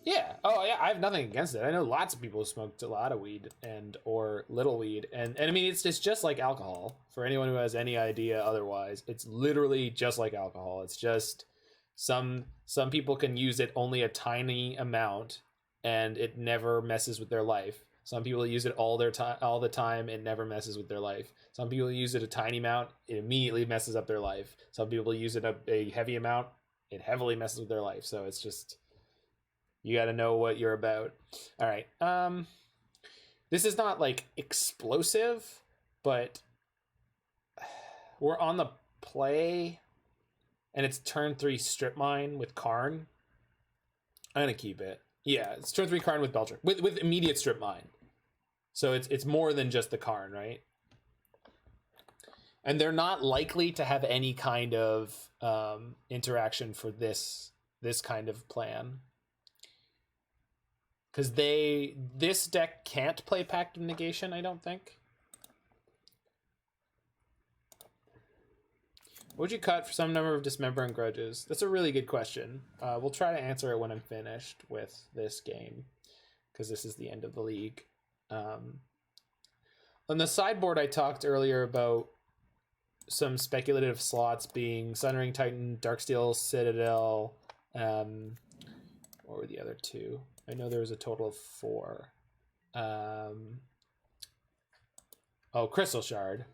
Yeah. Oh, yeah. I have nothing against it. I know lots of people who smoked a lot of weed or little weed, and I mean it's just like alcohol. For anyone who has any idea otherwise, it's literally just like alcohol. It's just some people can use it only a tiny amount, and it never messes with their life. Some people use it all the time. It never messes with their life. Some people use it a tiny amount. It immediately messes up their life. Some people use it a heavy amount. It heavily messes with their life. So it's just, you got to know what you're about. All right. This is not like explosive, but we're on the play, and it's turn 3 strip mine with Karn. I'm gonna keep it. Yeah, it's turn 3 Karn with Belcher with immediate strip mine. So it's more than just the Karn, right? And they're not likely to have any kind of interaction for this kind of plan. Because this deck can't play Pact of Negation, I don't think. What would you cut for some number of Dismembering Grudges? That's a really good question. We'll try to answer it when I'm finished with this game, because this is the end of the league. On the sideboard, I talked earlier about some speculative slots being Sunring Titan, Darksteel Citadel. What were the other two? I know there was a total of 4. Oh, Crystal Shard.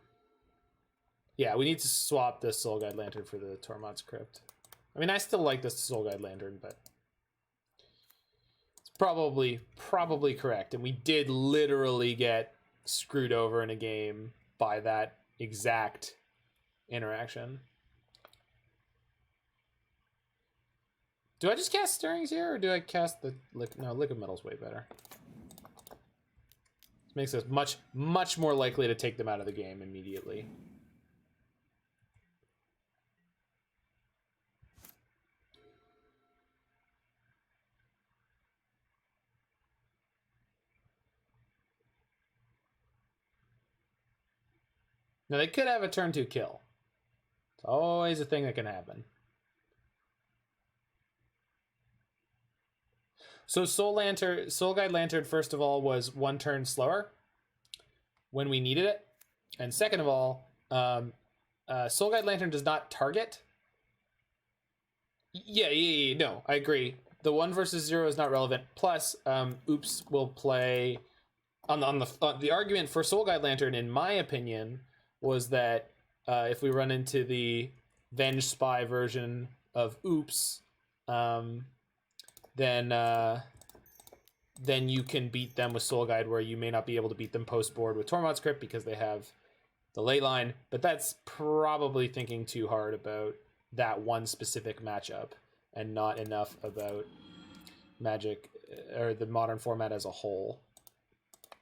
Yeah, we need to swap the Soul Guide Lantern for the Tormod's Crypt. I mean, I still like this Soul Guide Lantern, but it's probably correct. And we did literally get screwed over in a game by that exact interaction. Do I just cast Stirrings here, or do I cast the... No, Liquimetal's way better. This makes us much more likely to take them out of the game immediately. Now, they could have a turn 2 kill. It's always a thing that can happen. So Soul Guide Lantern, first of all, was 1 turn slower when we needed it. And second of all, Soul Guide Lantern does not target. Yeah, no, I agree. The 1 versus 0 is not relevant. Plus, Oops will play... On the argument for Soul Guide Lantern, in my opinion, was that if we run into the Venge Spy version of Oops, then you can beat them with Soul Guide, where you may not be able to beat them post board with Tormod's Crypt because they have the ley line. But that's probably thinking too hard about that one specific matchup and not enough about Magic or the Modern format as a whole.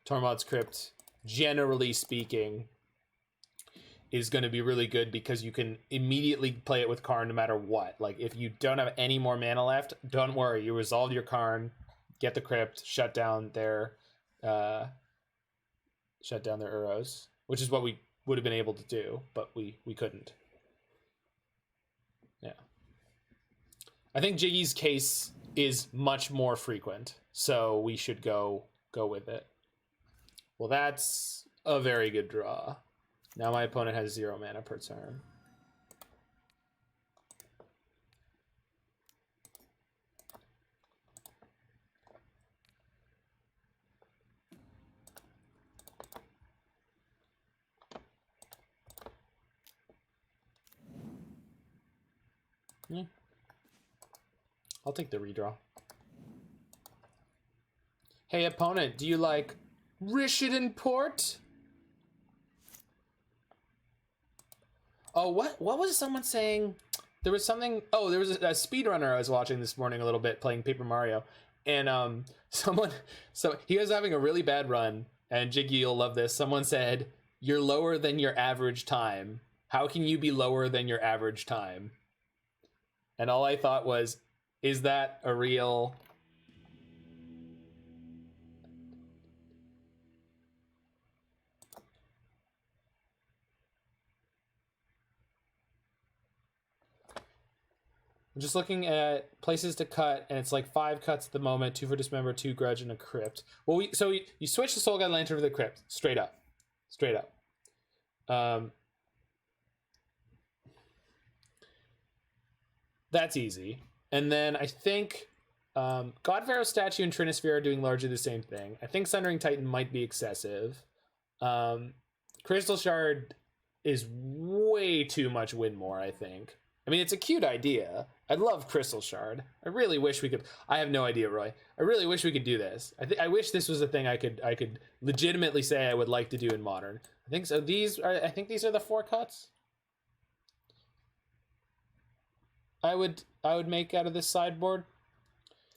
Tormod's Crypt, generally speaking, is going to be really good because you can immediately play it with Karn no matter what. Like, if you don't have any more mana left, don't worry. You resolve your Karn, get the Crypt, shut down their Uros, which is what we would have been able to do, but we couldn't. Yeah. I think Jiggy's case is much more frequent, so we should go with it. Well, that's a very good draw. Now my opponent has 0 mana per turn. Yeah. I'll take the redraw. Hey, opponent, do you like Rishidan Port? Oh, what was someone saying? There was something. Oh, there was a speedrunner I was watching this morning a little bit playing Paper Mario, and so he was having a really bad run, and Jiggy, you'll love this. Someone said, "You're lower than your average time. How can you be lower than your average time?" And all I thought was, is that a real? I'm just looking at places to cut, and it's like 5 cuts at the moment, 2 for Dismember, 2 Grudge, and a Crypt. Well, you switch the Soul Guide Lantern for the Crypt, straight up. Straight up. That's easy. And then I think God Pharaoh Statue and Trinisphere are doing largely the same thing. I think Sundering Titan might be excessive. Crystal Shard is way too much win more, I think. I mean, it's a cute idea. I love Crystal Shard. I really wish we could. I have no idea, Roy. I really wish we could do this. I wish this was a thing I could legitimately say I would like to do in Modern. I think so. I think these are the 4 cuts I would make out of this sideboard.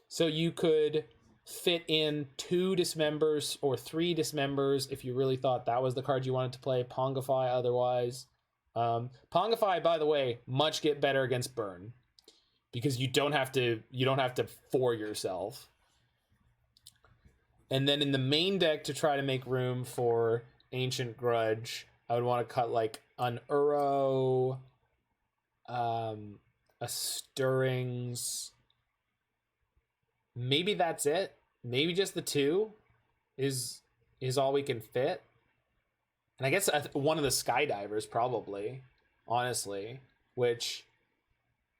So you could fit in 2 Dismembers or 3 Dismembers if you really thought that was the card you wanted to play. Pongify otherwise. Pongify, by the way, much get better against burn because you don't have to for yourself. And then in the main deck, to try to make room for Ancient Grudge, I would want to cut like an Uro, a Stirrings. Maybe that's it. Maybe just the 2 is all we can fit. And I guess one of the Skydivers, probably, honestly, which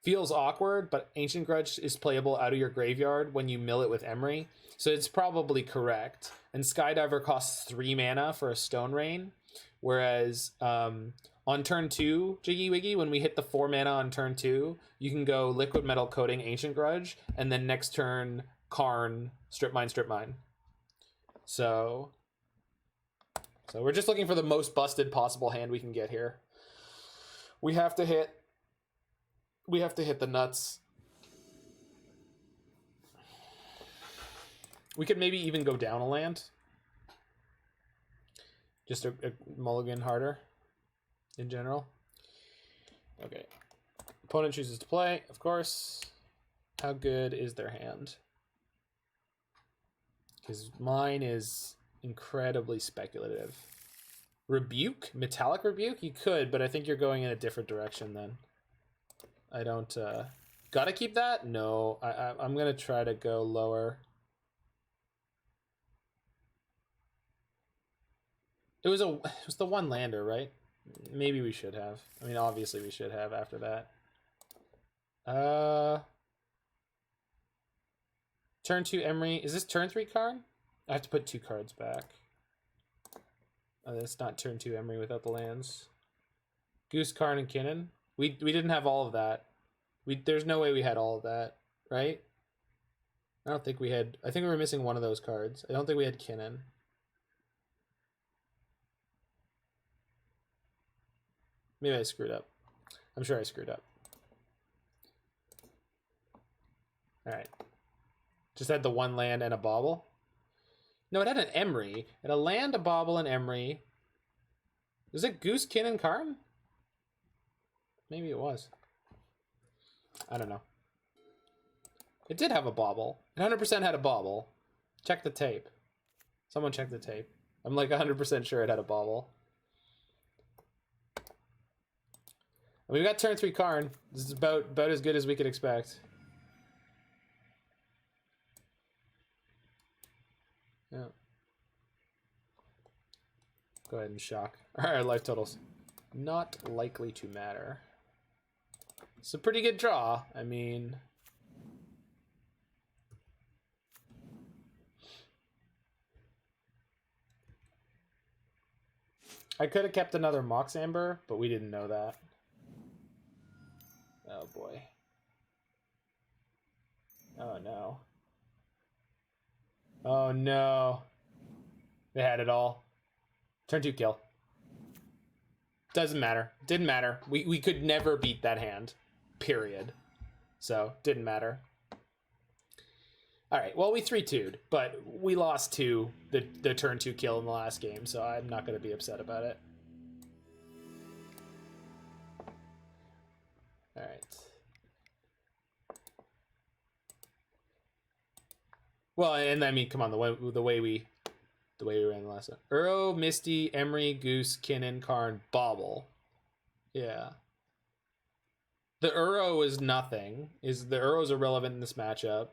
feels awkward, but Ancient Grudge is playable out of your graveyard when you mill it with Emry, so it's probably correct. And Skydiver costs 3 mana for a Stone Rain, whereas on turn 2, Jiggywiggy, when we hit the 4 mana on turn 2, you can go Liquimetal Coating Ancient Grudge, and then next turn, Karn, Strip Mine. So we're just looking for the most busted possible hand we can get here. We have to hit the nuts. We could maybe even go down a land. Just a mulligan harder in general. Okay. Opponent chooses to play, of course. How good is their hand? Because mine is incredibly speculative. Rebuke? Metallic Rebuke? You could, but I think you're going in a different direction then. I don't, gotta keep that? No, I'm gonna try to go lower. It was the 1 lander, right? Maybe we should have. I mean, obviously we should have after that. Turn 2 Emry. Is this turn 3 Karn? I have to put 2 cards back. It's not turn 2 Emry without the lands. Goose, Karn, and Kinnan. We didn't have all of that. There's no way we had all of that, right? I don't think we had. I think we were missing one of those cards. I don't think we had Kinnan. Maybe I screwed up. I'm sure I screwed up. All right. Just had the 1 land and a Bauble. No, it had an Emry. It had a land, a Bauble, and Emry. Was it Goose, Kinnan, Karn? Maybe it was. I don't know. It did have a Bauble. It 100% had a Bauble. Check the tape. Someone check the tape. I'm like 100% sure it had a Bauble. We've got turn 3 Karn. This is about as good as we could expect. Yeah. Go ahead and shock. Alright, life totals. Not likely to matter. It's a pretty good draw. I mean... I could have kept another Mox Amber, but we didn't know that. Oh boy. Oh no. Oh no. They had it all. Turn 2 kill. Doesn't matter. Didn't matter. We could never beat that hand. Period. So, didn't matter. Alright, well we 3-2'd, but we lost to the turn 2 kill in the last game, so I'm not going to be upset about it. Alright. Well, and I mean, come on, the way we ran the last one. Uro, Misty, Emry, Goose, Kinnan, Karn, Bauble. Yeah. The Uro is nothing. The Uro is irrelevant in this matchup.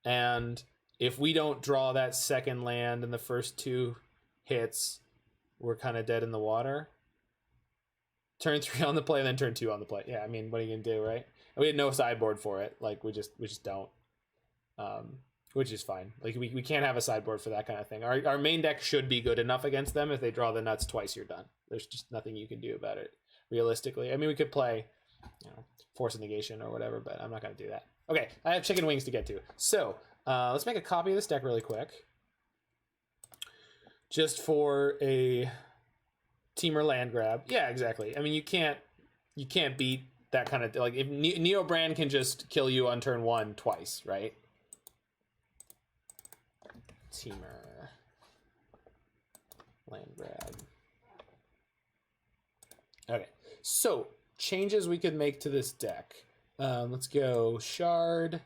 And if we don't draw that second land in the first 2 hits, we're kind of dead in the water. Turn 3 on the play, and then turn 2 on the play. Yeah, I mean, what are you gonna do, right? And we had no sideboard for it. Like we just don't. Which is fine. Like we can't have a sideboard for that kind of thing. Our main deck should be good enough against them. If they draw the nuts twice, you're done. There's just nothing you can do about it. Realistically, I mean, we could play, Force of Negation or whatever, but I'm not gonna do that. Okay, I have chicken wings to get to. So let's make a copy of this deck really quick, just for a teamer land grab. Yeah, exactly. I mean, you can't beat that kind of, like, if Neo Brand can just kill you on turn 1 twice, right? Teamer land grab. Okay, so changes we could make to this deck. Let's go Shard,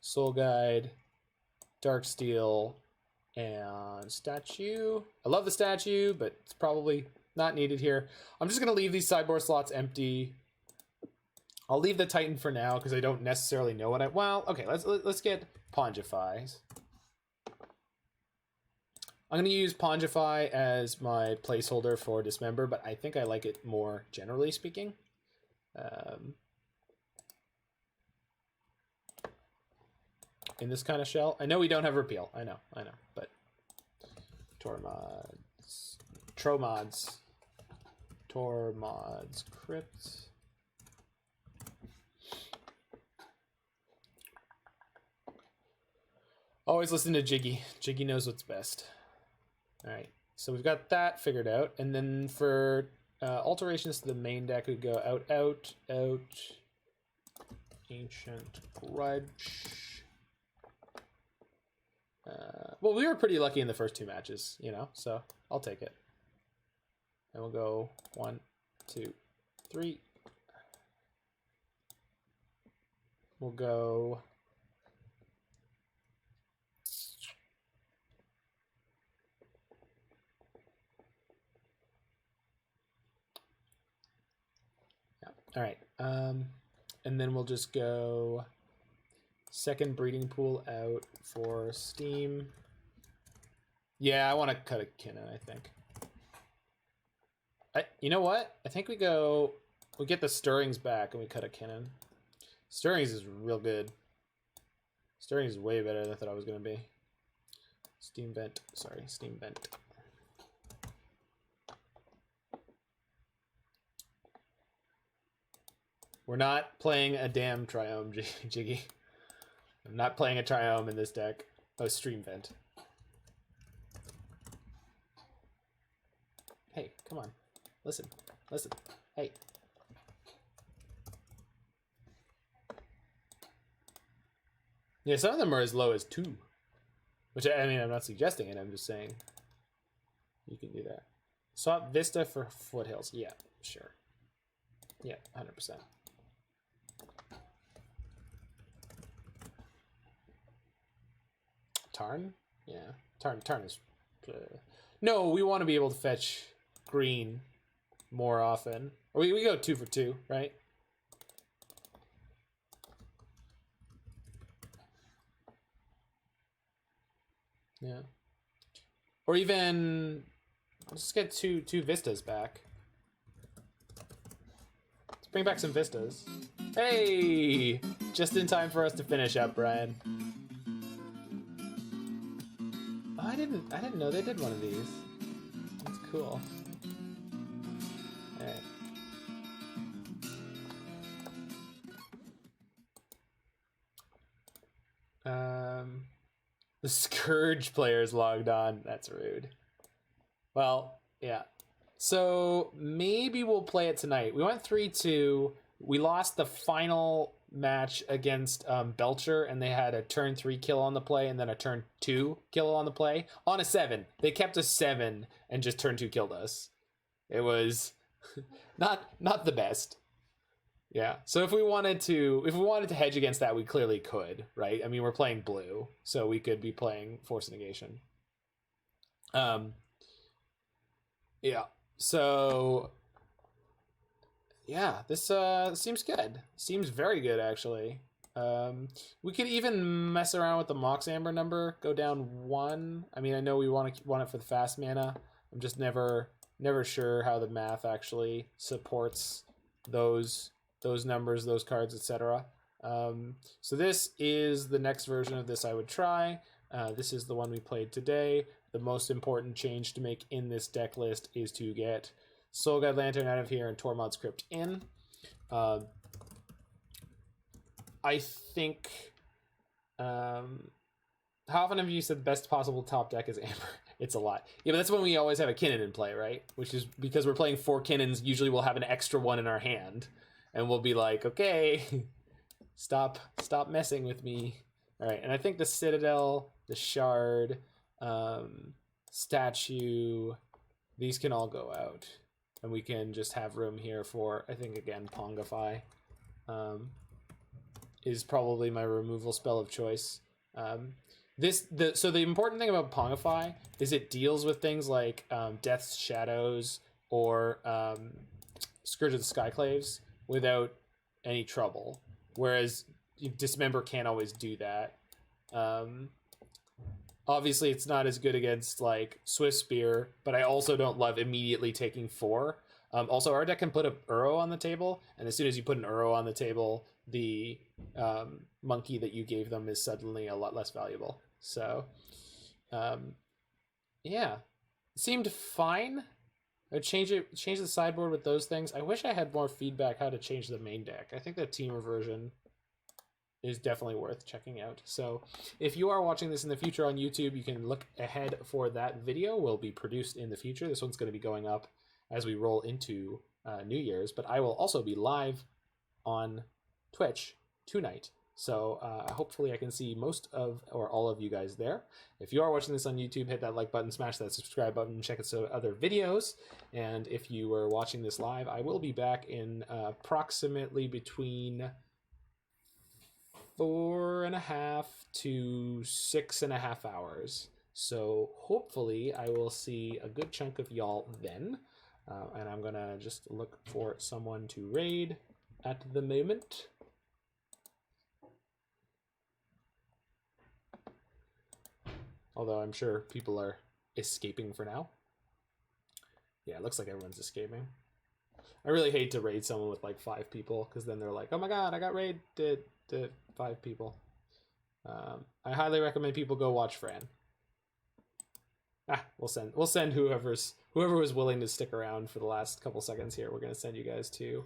Soul Guide, Darksteel, and Statue. I love the Statue, but it's probably not needed here. I'm just gonna leave these sideboard slots empty. I'll leave the Titan for now because I don't necessarily know what well, okay, let's get Pongify. I'm going to use Pongify as my placeholder for Dismember, but I think I like it more generally speaking. In this kind of shell. I know we don't have Repeal. I know, but Tormods, Crypt. Always listen to Jiggy. Jiggy knows what's best. All right, so we've got that figured out, and then for alterations to the main deck, we go out, Ancient Grudge. Well, we were pretty lucky in the first 2 matches, so I'll take it. And we'll go 1, 2, 3. We'll go. All right, and then we'll just go second breeding pool out for Steam. Yeah, I want to cut a Kinnan, I think. You know what? I think we get the Stirrings back and we cut a Kinnan. Stirrings is real good. Stirrings is way better than I thought I was going to be. Steam Vent. We're not playing a damn Triome, Jiggy. I'm not playing a Triome in this deck. Oh, Stream Vent. Hey, come on. Listen. Hey. Yeah, some of them are as low as 2. Which, I mean, I'm not suggesting it. I'm just saying you can do that. Swap Vista for Foothills. Yeah, sure. Yeah, 100%. Tarn? Yeah. Tarn is... No, we want to be able to fetch green more often. Or we go 2 for 2, right? Yeah. Or even... Let's get two Vistas back. Let's bring back some Vistas. Hey! Just in time for us to finish up, Brian. I didn't know they did one of these. That's cool. Alright. The Scourge players logged on. That's rude. Well, yeah. So maybe we'll play it tonight. We went 3-2. We lost the final match against Belcher, and they had a turn 3 kill on the play and then a turn 2 kill on the play on a 7. They kept a 7 and just turn 2 killed us. It was not the best. Yeah. So if we wanted to hedge against that, we clearly could, right? I mean, we're playing blue, so we could be playing Force of Negation. Yeah. So yeah, this seems good. Seems very good, actually. We could even mess around with the Mox Amber number, go down 1. I mean, I know we want it for the fast mana. I'm just never sure how the math actually supports those numbers, those cards, etc. So this is the next version of this I would try. This is the one we played today. The most important change to make in this deck list is to get Soul Guide Lantern out of here and Tormod's Crypt in. I think... how often have you said the best possible top deck is Amber? It's a lot. Yeah, but that's when we always have a Kinnan in play, right? Which is because we're playing 4 Kinnans, usually we'll have an extra one in our hand. And we'll be like, okay, stop messing with me. All right, and I think the Citadel, the Shard, Statue, these can all go out. And we can just have room here for, I think, again, Pongify is probably my removal spell of choice. So the important thing about Pongify is it deals with things like Death's Shadows or Scourge of the Skyclaves without any trouble, whereas Dismember can't always do that. Obviously, it's not as good against like Swift Spear, but I also don't love immediately taking 4. Also, our deck can put a Uro on the table, and as soon as you put an Uro on the table, the monkey that you gave them is suddenly a lot less valuable. So, yeah, it seemed fine. I would change the sideboard with those things. I wish I had more feedback how to change the main deck. I think the Teamer version is definitely worth checking out. So if you are watching this in the future on YouTube, you can look ahead for that video. Will be produced in the future. This one's going to be going up as we roll into New Year's, but I will also be live on Twitch tonight. So hopefully I can see most of or all of you guys there. If you are watching this on YouTube, hit that like button, smash that subscribe button, check out some other videos. And if you were watching this live, I will be back in approximately between 4.5 to 6.5 hours. So hopefully I will see a good chunk of y'all then. And I'm gonna just look for someone to raid at the moment. Although I'm sure people are escaping for now. Yeah, it looks like everyone's escaping. I really hate to raid someone with like 5 people, because then they're like, oh my god, I got raided to 5 people. I highly recommend people go watch Fran. We'll send whoever was willing to stick around for the last couple seconds here. We're gonna send you guys to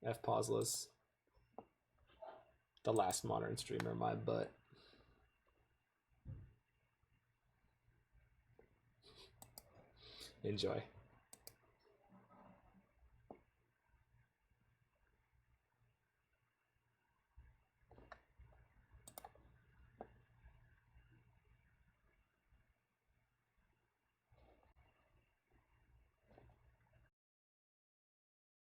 F Pauseless, the last modern streamer, my butt. Enjoy.